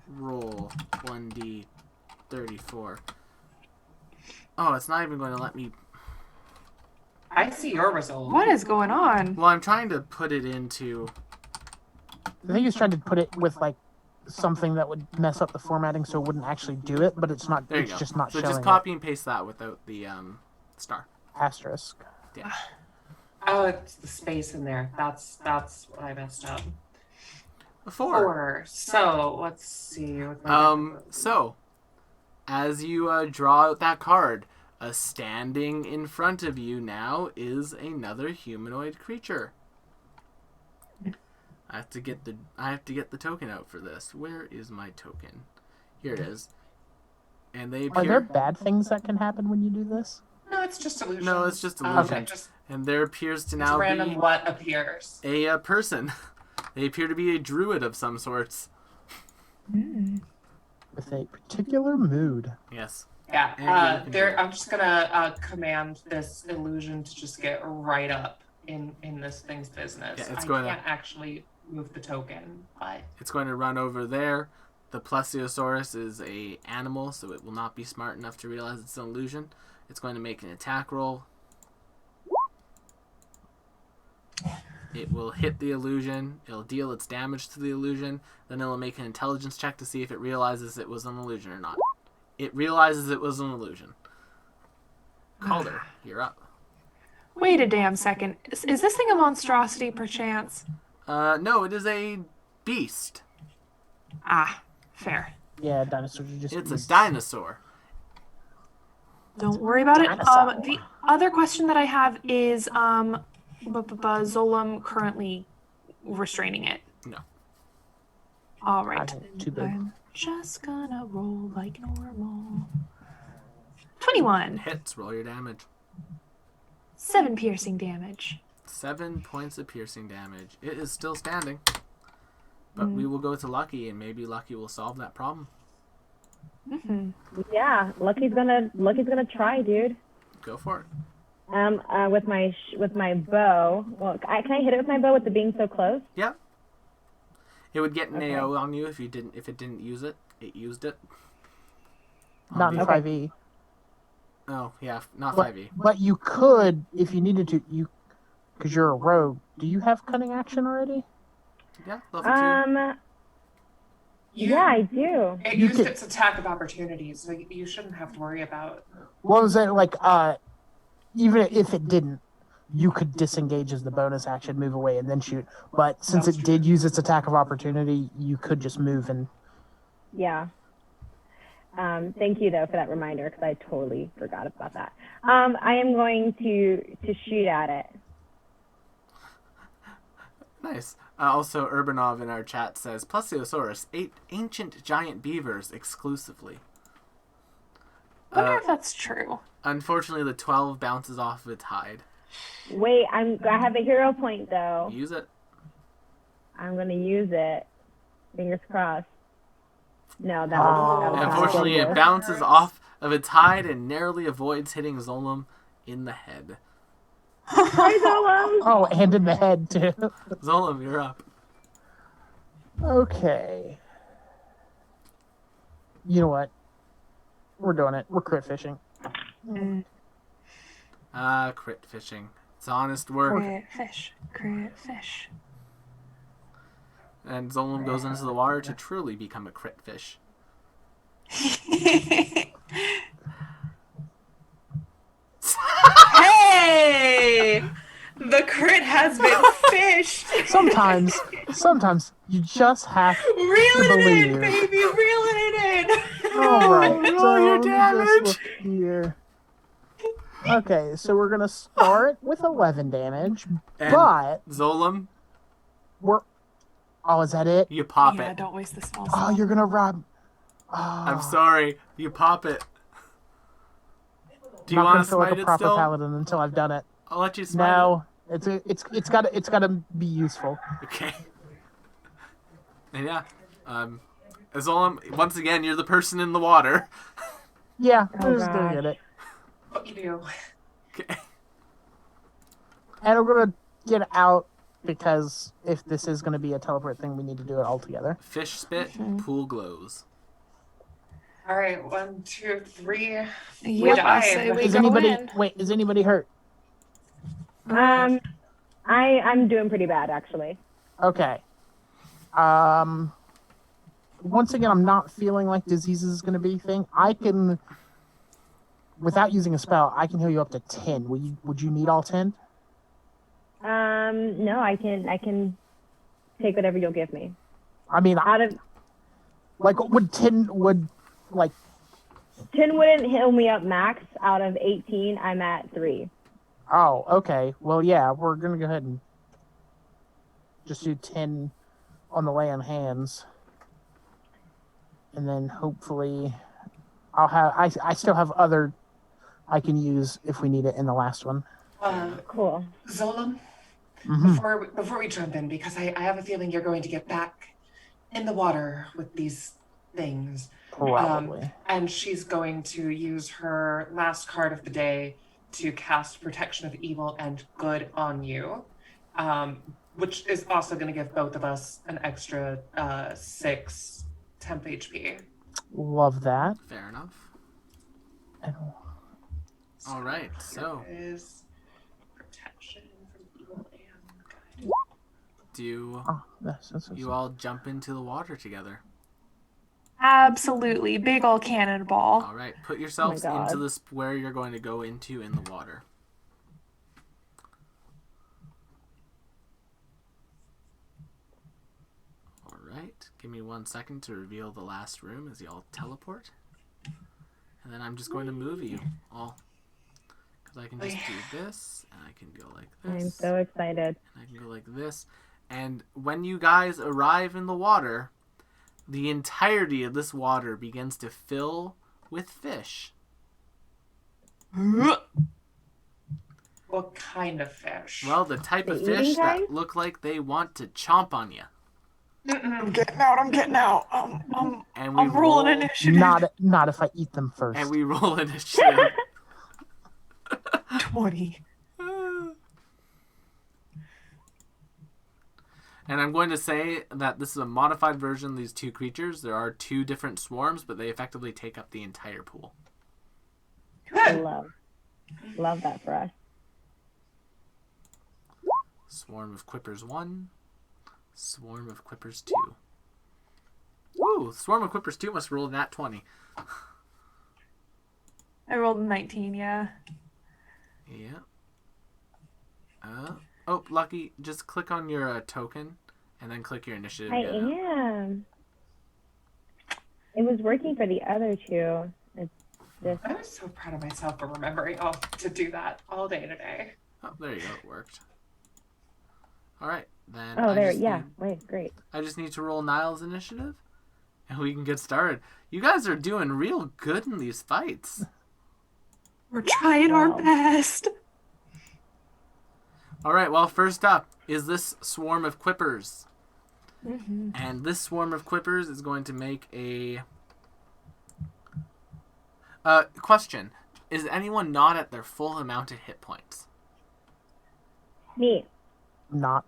Roll 1d34. Oh, it's not even going to let me. I see your result. What is going on? Well, I'm trying to put it into. I think he was trying to put it with like something that would mess up the formatting, so it wouldn't actually do it. But it's not. There you It's go. just not So showing just copy and paste that without the star. it. Asterisk. Yeah. Oh, it's the space in there. That's what I messed up. 4. So let's see. What my So, as you draw out that card, standing in front of you now is another humanoid creature. I have to get the token out for this. Where is my token? Here it is. And they Are there appear. bad things that can happen when you do this? No, it's just illusion. No, it's just illusion. Just And there appears to it's now random be what appears. a person. They appear to be a druid of some sorts. With a particular mood. Yes. Yeah. And you can do it. I'm just gonna command this illusion to just get right up in this thing's business. Yeah, it's I going to- can't actually move the token, but It's going to run over there. The plesiosaurus is a animal, so it will not be smart enough to realize it's an illusion. It's going to make an attack roll. It will hit the illusion. It'll deal its damage to the illusion. Then it'll make an intelligence check to see if it realizes it was an illusion or not. It realizes it was an illusion. Calder, you're up. Wait a damn second. Is this thing a monstrosity, perchance? No, it is a beast. Ah, fair. Yeah, dinosaurs are just. It's a beasts. dinosaur. Don't worry about it. Dinosaur. The other question that I have is, Zolam currently restraining it? No. All right. I think too big. I'm just gonna roll like normal. 21. Hits, roll your damage. 7 piercing damage. 7 points of piercing damage. It is still standing. But we will go to Lucky, and maybe Lucky will solve that problem. Mm-hmm. Yeah, Lucky's gonna try, dude. Go for it. With my bow. Well, can I hit it with my bow with it being so close? Yeah. It would get an Okay. AO on you if it didn't use it. It used it. Not in Okay. 5e. Oh, yeah, not But, 5e. but you could, if you needed to, because you're a rogue. Do you have cunning action already? Yeah, level 2. Yeah, I do. it You used could- its attack of opportunities, so you shouldn't have to worry about. What was it like? Even if it didn't, you could disengage as the bonus action, move away, and then shoot. But since That's it did use its attack of opportunity, you could just move and. Yeah. Thank you though for that reminder because I totally forgot about that. I am going to shoot at it. Nice. Also, Urbanov in our chat says, Plesiosaurus ate ancient giant beavers exclusively. I wonder if that's true. Unfortunately, the 12 bounces off of its hide. Wait, I have a hero point though. Use it. I'm gonna use it. Fingers crossed. No, that was Oh. not Unfortunately, good. it bounces off of its hide and narrowly avoids hitting Zolom in the head. Hi, Zola. Oh, and in the head, too. Zolom, you're up. Okay. You know what? We're doing it. We're crit fishing. Crit fishing. It's honest work. Crit fish. Crit fish. And Zolom goes into the water to truly become a crit fish. Hey! The crit has been fished. Sometimes you just have to Reel it in, believe. baby. Reel it in. All right. Roll So your let me just damage. look here. Okay, so we're gonna start with 11 damage, And but Zolom, we're. Oh, is that it? you pop Yeah, it. don't waste the spell. Oh, you're gonna rob. Oh, I'm sorry. You pop it. Do you I'm not want gonna to feel like smite a it proper still? paladin until I've done it. I'll let you smite No, it's gotta be useful. it. Okay. And yeah. Zolom, once again, you're the person in the water. Yeah, Oh, we're just gonna gosh. get it, What you do? Okay. and we're gonna get out because if this is gonna be a teleport thing, we need to do it all together. Fish spit, pool glows. All right, 1, 2, 3. We Yep, I say dive. we Is go anybody in. Is anybody hurt? I'm doing pretty bad actually. Okay. Once again, I'm not feeling like diseases is going to be a thing. I can, without using a spell, I can heal you up to 10. Would you need all 10? No, I can take whatever you'll give me. I mean, Out of like, would 10, like, 10 wouldn't heal me up max. Out of 18, I'm at 3. oh, okay. Well, yeah, we're going to go ahead and just do 10 on the lay on hands. And then hopefully I still have other I can use if we need it in the last one. Cool. Zolom, before we jump in, because I have a feeling you're going to get back in the water with these things. Probably. And she's going to use her last card of the day to cast Protection of Evil and Good on you, which is also going to give both of us an extra 6 temp HP. Love that. Fair enough. And All right, so Is protection from evil and good. do that's you all jump into the water together? Absolutely. Big ol' cannonball. All right, put yourselves God. into the square you're going to go into in the water. All right, give me 1 second to reveal the last room as y'all teleport. And then I'm just going to move you all. Because I can just do this, and I can go like this. I'm so excited. And I can go like this. And when you guys arrive in the water, the entirety of this water begins to fill with fish. What kind of fish? Well, the type The of fish eating kind? that look like they want to chomp on you. I'm getting out. And we I'm rolling roll, initiative. not if I eat them first. and we roll initiative. 20. And I'm going to say that this is a modified version of these two creatures. There are 2 different swarms, but they effectively take up the entire pool. Love that for us. Swarm of Quippers 1. Swarm of Quippers 2. Ooh, Swarm of Quippers 2 must roll nat 20. I rolled a 19, yeah. Yeah. Oh, Lucky, just click on your token and then click your initiative I again. am. It was working for the other 2. It's just I was so proud of myself for remembering to do that all day today. Oh, there you go. It worked. All right, then. Great. I just need to roll Niall's initiative, and we can get started. You guys are doing real good in these fights. We're trying our Wow. best. All right, well, first up is this swarm of Quippers. Mm-hmm. And this swarm of Quippers is going to make a Question: is anyone not at their full amount of hit points? Me. Not.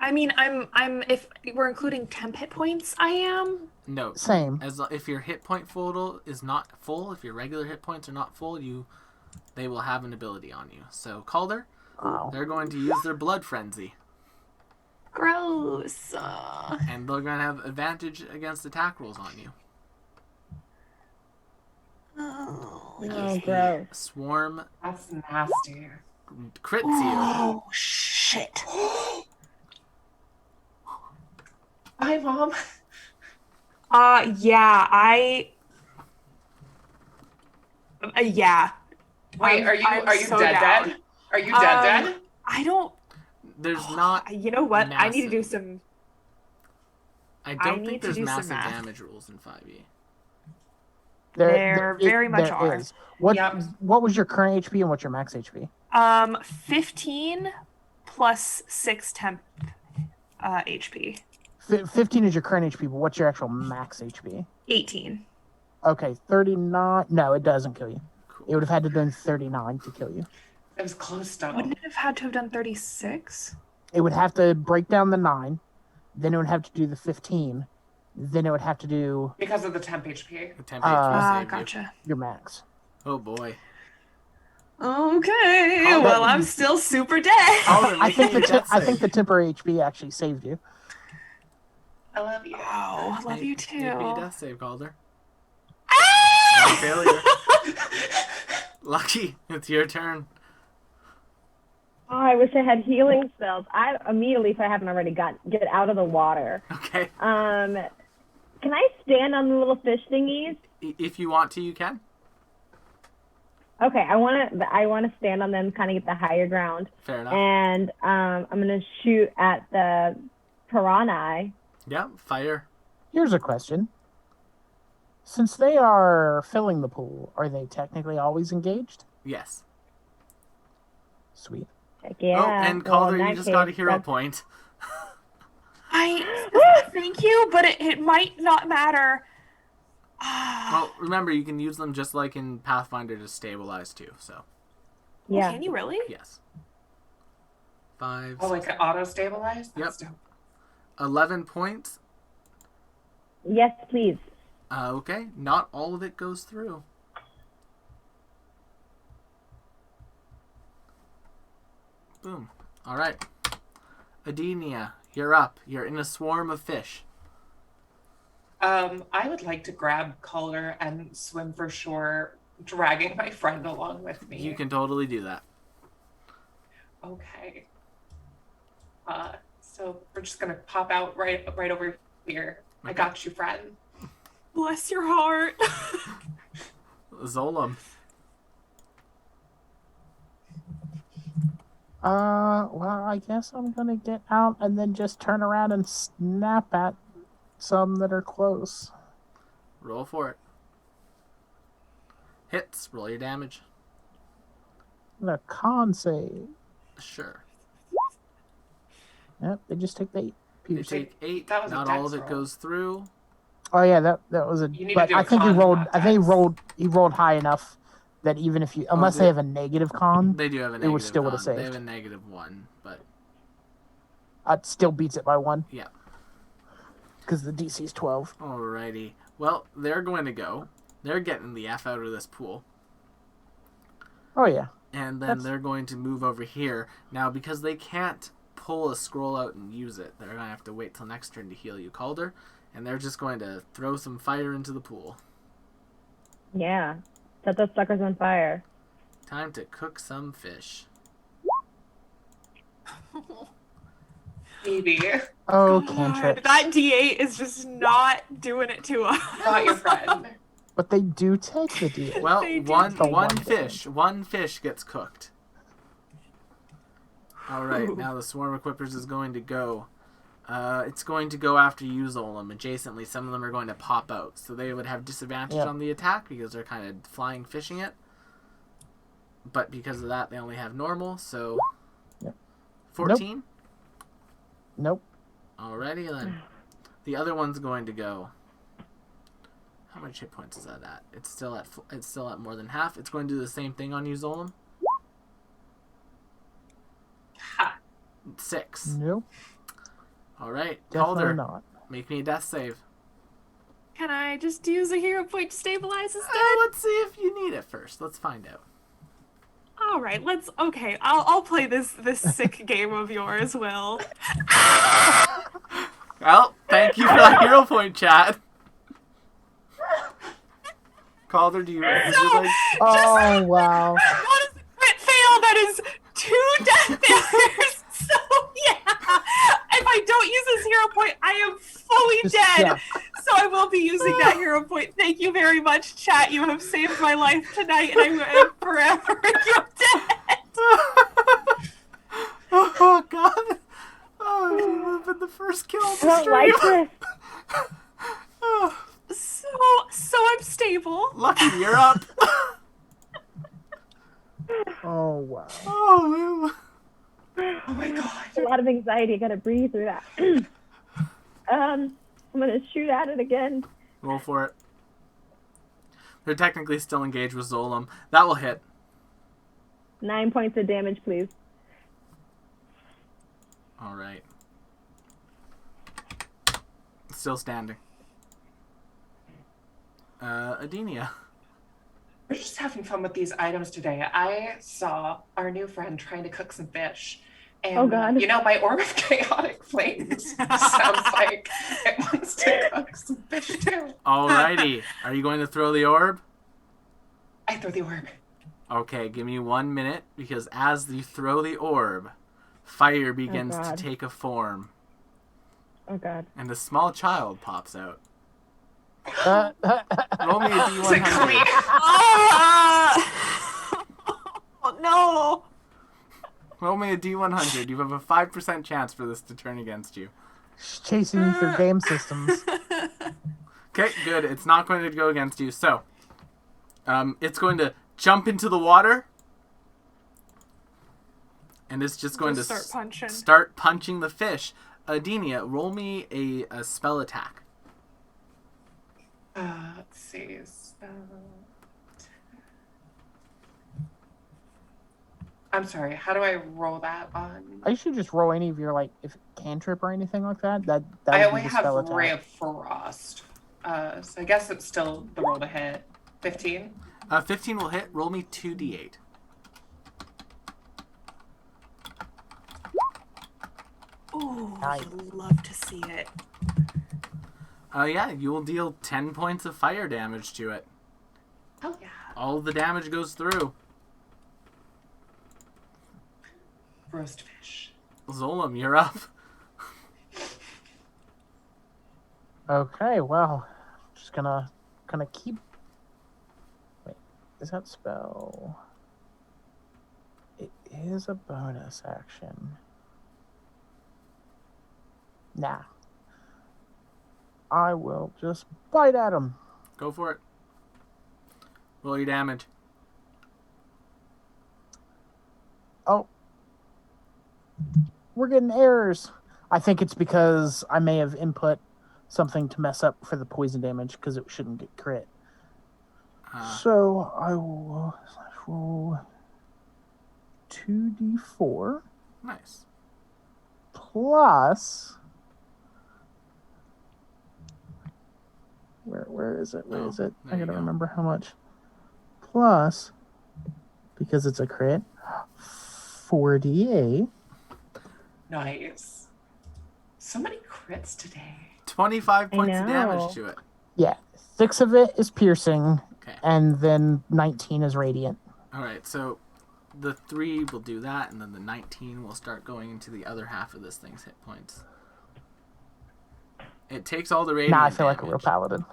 I mean, I'm. If we're including temp hit points, I am. No. Same. If your hit point total is not full, if your regular hit points are not full, they will have an ability on you. So Calder, Oh. they're going to use their blood frenzy, Gross. and they're going to have advantage against attack rolls on you. Oh, gross. Swarm That's nasty. crits you. Oh shit. Bye, Mom. Yeah, yeah. Wait, are you so dead? down. Dead? Are you dead? Dead? I don't. There's not. You know what? I need to do massive- some. I I don't need think to there's do some massive math. damage rules in 5e. There very much are. Is. What Yep. What was your current HP and what's your max HP? 15 plus 6 temp HP. 15 is your current HP, but what's your actual max HP? 18. Okay, 39. No, it doesn't kill you. Cool. It would have had to have done 39 to kill you. It was close though. Wouldn't it have had to have done 36? It would have to break down the 9, then it would have to do the 15, then it would have to do Because of the temp HP. The temp HP saved Gotcha. your max. you. Oh boy. Okay, Calder- well, I'm still super dead. Calder, I make think me a death I think save. the temporary HP actually saved you. I love you. Oh, I love you too. Make me a death save, Calder. Ah! Failure. Lucky, it's your turn. Oh, I wish I had healing spells. I immediately, if I haven't already, get out of the water. Okay. Can I stand on the little fish thingies? If you want to, you can. Okay, I want to stand on them, kind of get the higher ground, Fair enough. and I'm gonna shoot at the piranha. Yeah, fire. Here's a question. Since they are filling the pool, are they technically always engaged? Yes. Sweet. Heck yeah. Oh, and Well, Calder, in you that just case, got a hero that's- point. Thank you, but it might not matter. Well, remember, you can use them just like in Pathfinder to stabilize too, so, Yeah. Can you really? yes. 5, Oh, like auto stabilize? Yep. That's dope. 11 points. Yes, please. Okay, not all of it goes through. Boom. Alright. Adenia, you're up. You're in a swarm of fish. I would like to grab Calder and swim for shore, dragging my friend along with me. You can totally do that. Okay. So we're just gonna pop out right over here. I Okay. got you, friend. Bless your heart. Zolam. Well, I guess I'm gonna get out and then just turn around and snap at some that are close. Roll for it. Hits. Roll your damage. The con save. Sure. Yep, they just take the 8 You piercing. take 8. That was a Not all of dex it roll. goes through. Oh yeah, that was a. You need to But do I a think he con, rolled. not I think dex. he rolled high enough that even if you, unless they they- have a negative con, They do have a It negative would still would've con. They saved. have a -1, but it still beats it by 1 yeah. because the DC is 12. Alrighty. Well, they're going to go. They're getting the F out of this pool. Oh yeah. And then That's- they're going to move over here. Now, because they can't pull a scroll out and use it, they're going to have to wait till next turn to heal you, Calder. And they're just going to throw some fire into the pool. Yeah. Set those suckers on fire. Time to cook some fish. Baby, Oh, God, cantrip. that D8 is just not doing it to us. not your friend. But they do take the D8. Well, They do one take one fish gets cooked. Alright, Ooh. now the Swarm Equippers is going to go. It's going to go after you, Zolam. Adjacently, some of them are going to pop out. So they would have disadvantage Yep. on the attack because they're kind of flying fishing it. But because of that, they only have normal, so... Yep. 14? Nope. Alrighty then. The other one's going to go. How much hit points is that at? It's still at more than half. It's going to do the same thing on you, Zolam. Ha. 6. Nope. All right, Definitely Calder, not. make me a death save. Can I just use a hero point to stabilize instead? Let's see if you need it first. Let's find out. All right, okay. I'll play this sick game of yours, Will. Well, thank you for that hero point, Chad. Calder, would you like? Oh, wow. That is a crit fail. That is 2 death failures. So yeah, if I don't use this hero point, I am fully dead. Yeah. So I will be using that hero point. Thank you very much, chat. You have saved my life tonight, and I am forever your dead. Oh God! Oh, you would have been the first kill on I the don't stream. like this. So I'm stable. Lucky, you're up. Oh, wow. Oh, Oh my god. A lot of anxiety. I gotta breathe through that. I'm gonna shoot at it again. roll for it. They're technically still engaged with Zolam. That will hit. 9 points of damage, please. All right. Still standing. Adenia. We're just having fun with these items today. I saw our new friend trying to cook some fish. And, Oh, God. you know, my orb of chaotic flames sounds like it wants to cook some fish too. Alrighty. Are you going to throw the orb? I throw the orb. Okay, give me 1 minute, because as you throw the orb, fire begins to God. take a form, Oh, God. and a small child pops out. Uh, Roll me a It's a D100. queen. Oh no. Roll me a D100. You have a 5% chance for this to turn against you. She's chasing you through game systems. Okay, good. It's not going to go against you. So, it's going to jump into the water, and it's just going Just to start punching. start punching the fish. Adenia, roll me a spell attack. Let's see. I'm sorry. How do I roll that on? I should just roll any of your, like, if cantrip or anything like that. That I would only be the have spell attack. Ray of Frost. So I guess it's still the roll to hit. 15. 15 will hit. Roll me 2d8. Ooh, Nice. I'd love to see it. Yeah, you will deal 10 points of fire damage to it. Oh yeah. All the damage goes through. Roast fish. Zolam, you're up. Okay, well, just gonna keep. Wait, is that spell? It is a bonus action. Nah. I will just bite at him. Go for it. Roll your damage. Oh. We're getting errors. I think it's because I may have input something to mess up for the poison damage because it shouldn't get crit. So I will roll 2d4 Nice. plus. Where is it? Where is it? there I you gotta go. remember how much. Plus, because it's a crit, 4d8. Nice. So many crits today. 25 points of know. damage to it. Yeah, 6 of it is piercing, Okay. and then 19 is radiant. Alright, so the 3 will do that, and then the 19 will start going into the other half of this thing's hit points. It takes all the radiant Now I feel like a real damage, paladin.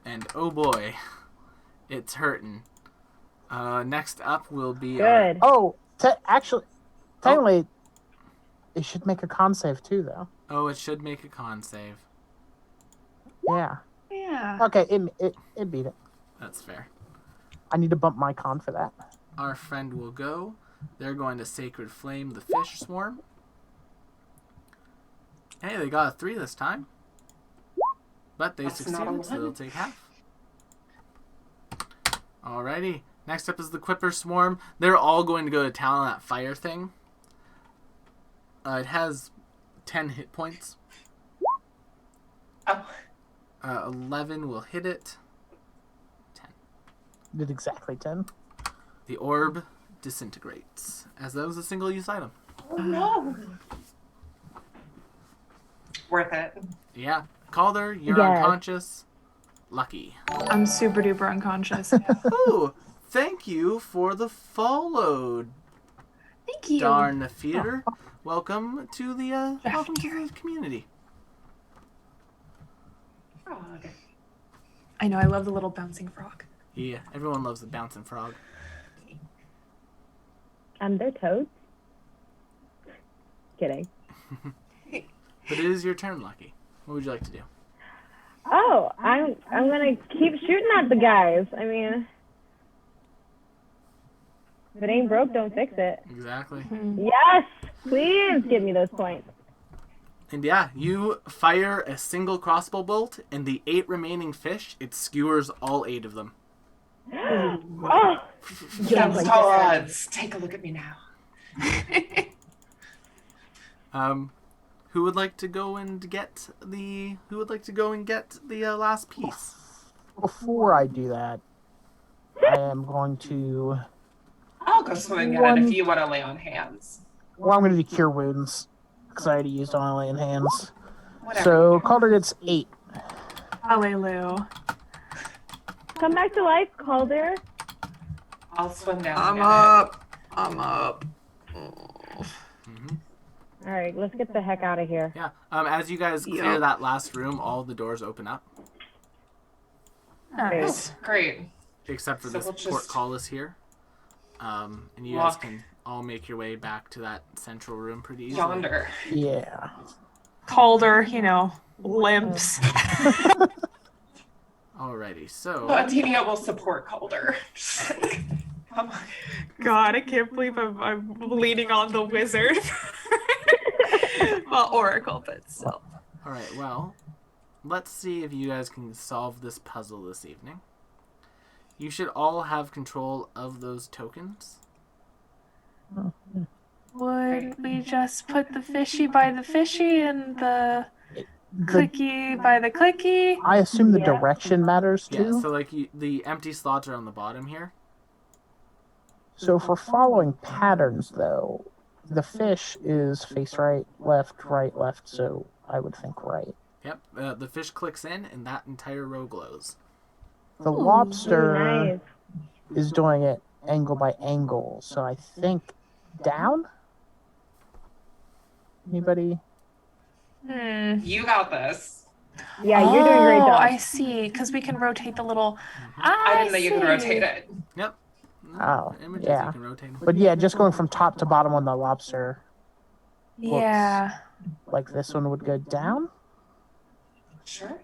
and oh boy, it's hurting. Next up will be Good. Oh, technically, it should make a con save too, though. Oh, it should make a con save. Yeah. Yeah. Okay, it beat it. That's fair. I need to bump my con for that. Our friend will go. They're going to Sacred Flame the fish swarm. Hey, they got a 3 this time. But they That's not a succeeded, so one. they'll take half. Alrighty. Next up is the Quipper Swarm. They're all going to go to town on that fire thing. It has 10 hit points. Oh, 11 will hit it. 10. Did exactly 10. The orb disintegrates, as that was a single-use item. oh no. Worth it. Yeah. Calder, you're Yes. unconscious. Lucky. I'm super duper unconscious. Ooh, thank you for the follow, Thank you. Darn theater. Welcome to the community. Frog. I know, I love the little bouncing frog. Yeah, everyone loves the bouncing frog. They're toads. Kidding. But it is your turn, Lucky. What would you like to do? Oh, I'm gonna keep shooting at the guys. I mean, if it ain't broke, don't fix it. Exactly. Yes, please give me those points. And yeah, you fire a single crossbow bolt, and the 8 remaining fish, it skewers all 8 of them. Oh, Against all odds. Take a look at me now. Who would like to go and get the last piece? Before I do that, I am going to. I'll go swing at it if you want to lay on hands. Well, I'm going to do Cure Wounds because I already used on laying hands. Whatever. So Calder gets 8. Hallelujah. come back to life, Calder. I'll swim down. I'm and up. I'm up. All right, let's get the heck out of here. Yeah. As you guys clear Yup. that last room, all the doors open up, Nice. get it. Great. except for So this we'll just portcullis here. And you walk- guys can all make your way back to that central room pretty easily. Yonder. Yeah. Calder, limps. Alrighty, so Atinia will support Calder. Come on. God, I can't believe I'm leaning on the wizard. Well, Oracle, but still. alright, well, let's see if you guys can solve this puzzle this evening. You should all have control of those tokens. Would we just put the fishy by the fishy and the The, clicky by the clicky? I assume the Yeah. direction matters Yeah, too. so like the empty slots are on the bottom here. So if we're following patterns, though, the fish is face right, left, so I would think right. Yep, the fish clicks in and that entire row glows. The Ooh, lobster Nice. is doing it angle by angle, so I think down? Anybody? You got this. Yeah, you're doing a great Oh, job. I see. Because we can rotate the little. I didn't know you could rotate it. Yep. Oh, Images yeah. you can rotate. But yeah, just going from top to bottom on the lobster, Yeah. like this one would go down. Sure.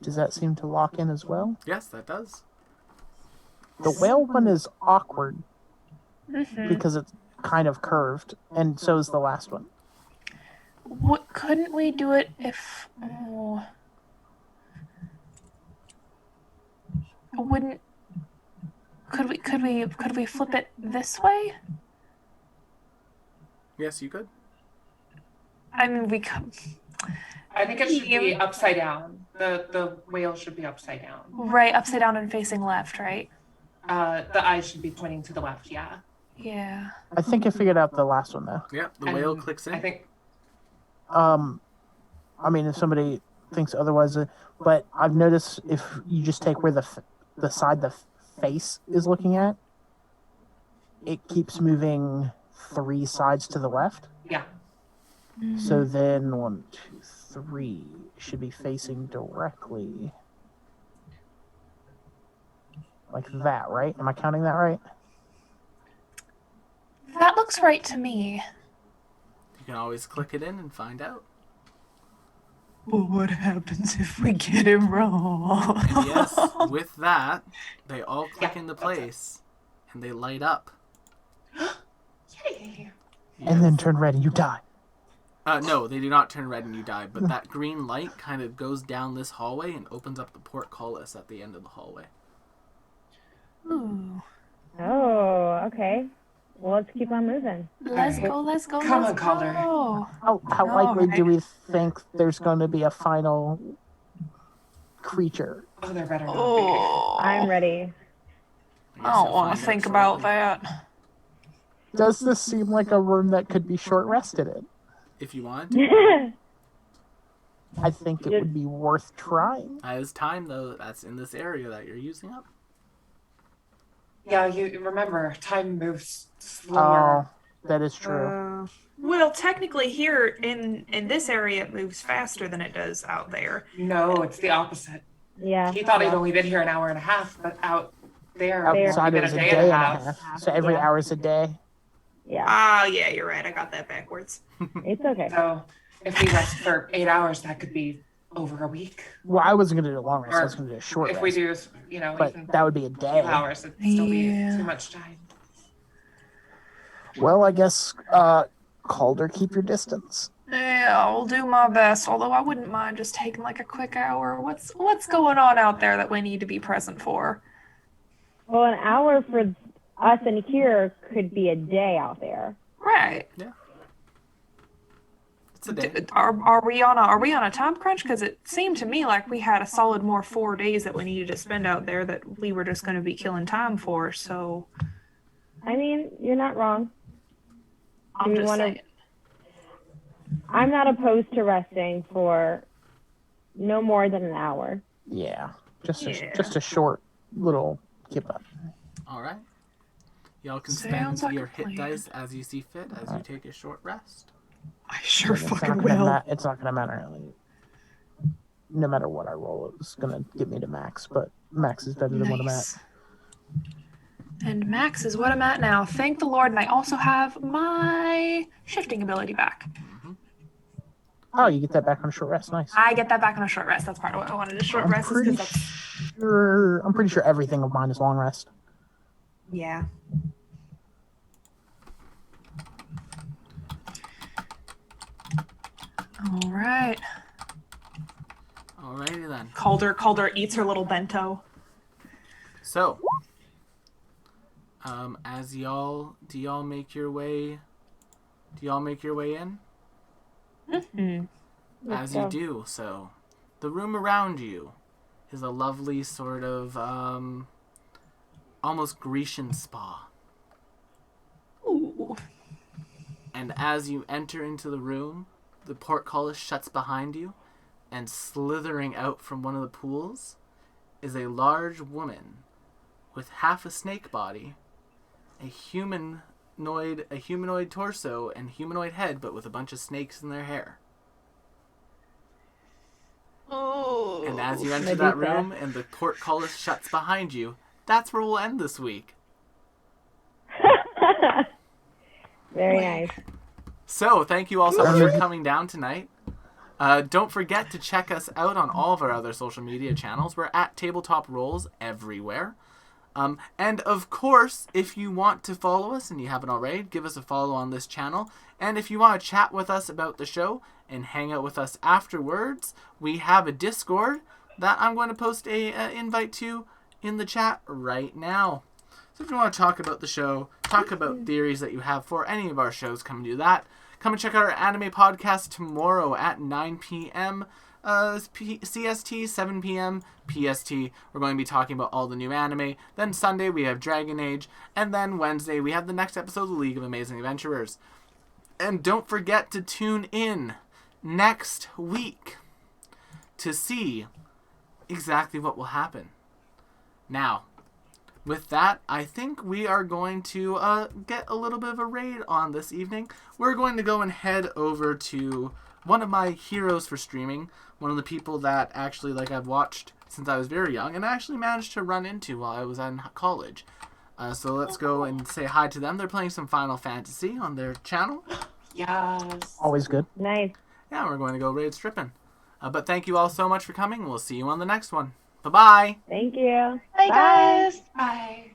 Does that seem to lock in as well? Yes, that does. The whale one is awkward Mm-hmm. because it's kind of curved, and so is the last one. What couldn't we do it if? Oh, I wouldn't. Could we flip it this way? Yes, you could. I mean, we could. I think it should be upside down. The whale should be upside down. Right, upside down and facing left, right? The eyes should be pointing to the left, yeah. Yeah. I think I figured out the last one though. Yep, the And whale clicks in. I think I mean, if somebody thinks otherwise, but I've noticed if you just take where the side the face is looking at, it keeps moving 3 sides to the left. yeah. So then 1, 2, 3 should be facing directly like that, right? Am I counting that right? That looks right to me. You can always click it in and find out. Well, what happens if we get it wrong? And yes, with that, they all click Yeah, into that's it. place and they light up. Yay. And then turn red and you die. No, they do not turn red and you die, but that green light kind of goes down this hallway and opens up the portcullis at the end of the hallway. Ooh. Oh, okay. Well, let's keep on moving. Let's go. Come on, Calder. Go. How likely Alright. do we think there's going to be a final creature? Oh, there better not Oh, I'm ready. I I guess don't you'll want find to out think about shortly. that. Does this seem like a room that could be short rested in? If you want. I think it would be worth trying. As time, though, that's in this area that you're using up. be. Yeah, you remember, time moves slower. Oh, that is true. Well, technically here in this area it moves faster than it does out there. No, it's the opposite. Yeah. He thought he'd only been here an hour and a half, but out there, it's Outside only it been was a a day day and a and a half. half. So every Yeah. hour is a day. Yeah. Ah, yeah, you're right. I got that backwards. It's okay. So if we rest for 8 hours, that could be over a week. Well, I wasn't going to do a long rest. I Or was going to do a short if rest. we do, even But that would be a a day. few hours, it'd still be Yeah. too much time. Well, I guess Calder, keep your distance. Yeah, I'll do my best. Although I wouldn't mind just taking like a quick hour. What's going on out there that we need to be present for? Well, an hour for us in here could be a day out there. Right. It's a day. Are we on a time crunch? Because it seemed to me like we had a solid more 4 days that we needed to spend out there that we were just going to be killing time for. So I mean, you're not wrong. I'm Do you just wanna- saying. I'm not opposed to resting for no more than an hour. Yeah, just Yeah. a short little keep up. All right. Y'all can Sounds spend like your a hit plan. dice as you see fit as you take a short rest. I sure It's fucking not gonna will. it's not going to matter. No matter what I roll, it's going to get me to max. But max is better than what I'm at. Nice. And max is what I'm at now. Thank the Lord. And I also have my shifting ability back. Oh, you get that back on a short rest. Nice. I get that back on a short rest. That's part of what I wanted. A short I'm rest is pretty because that's sure. I'm pretty sure everything of mine is long rest. yeah. All right. Alrighty then. Calder eats her little bento. So, as y'all, do y'all make your way in? Mm-hmm. As you do, so the room around you is a lovely sort of almost Grecian spa. Ooh. And as you enter into the room, the portcullis shuts behind you, and slithering out from one of the pools is a large woman with half a snake body, a humanoid torso and humanoid head, but with a bunch of snakes in their hair. Oh. And as you enter that room and the portcullis shuts behind you, that's where we'll end this week. Very nice. So, thank you all so much for coming down tonight. Don't forget to check us out on all of our other social media channels. We're at Tabletop Rolls everywhere. And of course, if you want to follow us and you haven't already, give us a follow on this channel. And if you want to chat with us about the show and hang out with us afterwards, we have a Discord that I'm going to post a invite to in the chat right now. So if you want to talk about the show, talk about theories that you have for any of our shows, come and do that. Come and check out our anime podcast tomorrow at 9 p.m. CST, 7 p.m. PST. We're going to be talking about all the new anime. Then Sunday we have Dragon Age. And then Wednesday we have the next episode of the League of Amazing Adventurers. And don't forget to tune in next week to see exactly what will happen. Now, with that, I think we are going to get a little bit of a raid on this evening. We're going to go and head over to one of my heroes for streaming, one of the people that actually I've watched since I was very young and I actually managed to run into while I was in college. So let's go and say hi to them. They're playing some Final Fantasy on their channel. Yes. Always good. Nice. Yeah, we're going to go raid stripping. But thank you all so much for coming. We'll see you on the next one. Bye-bye. Thank you. Hey Bye. guys. Bye.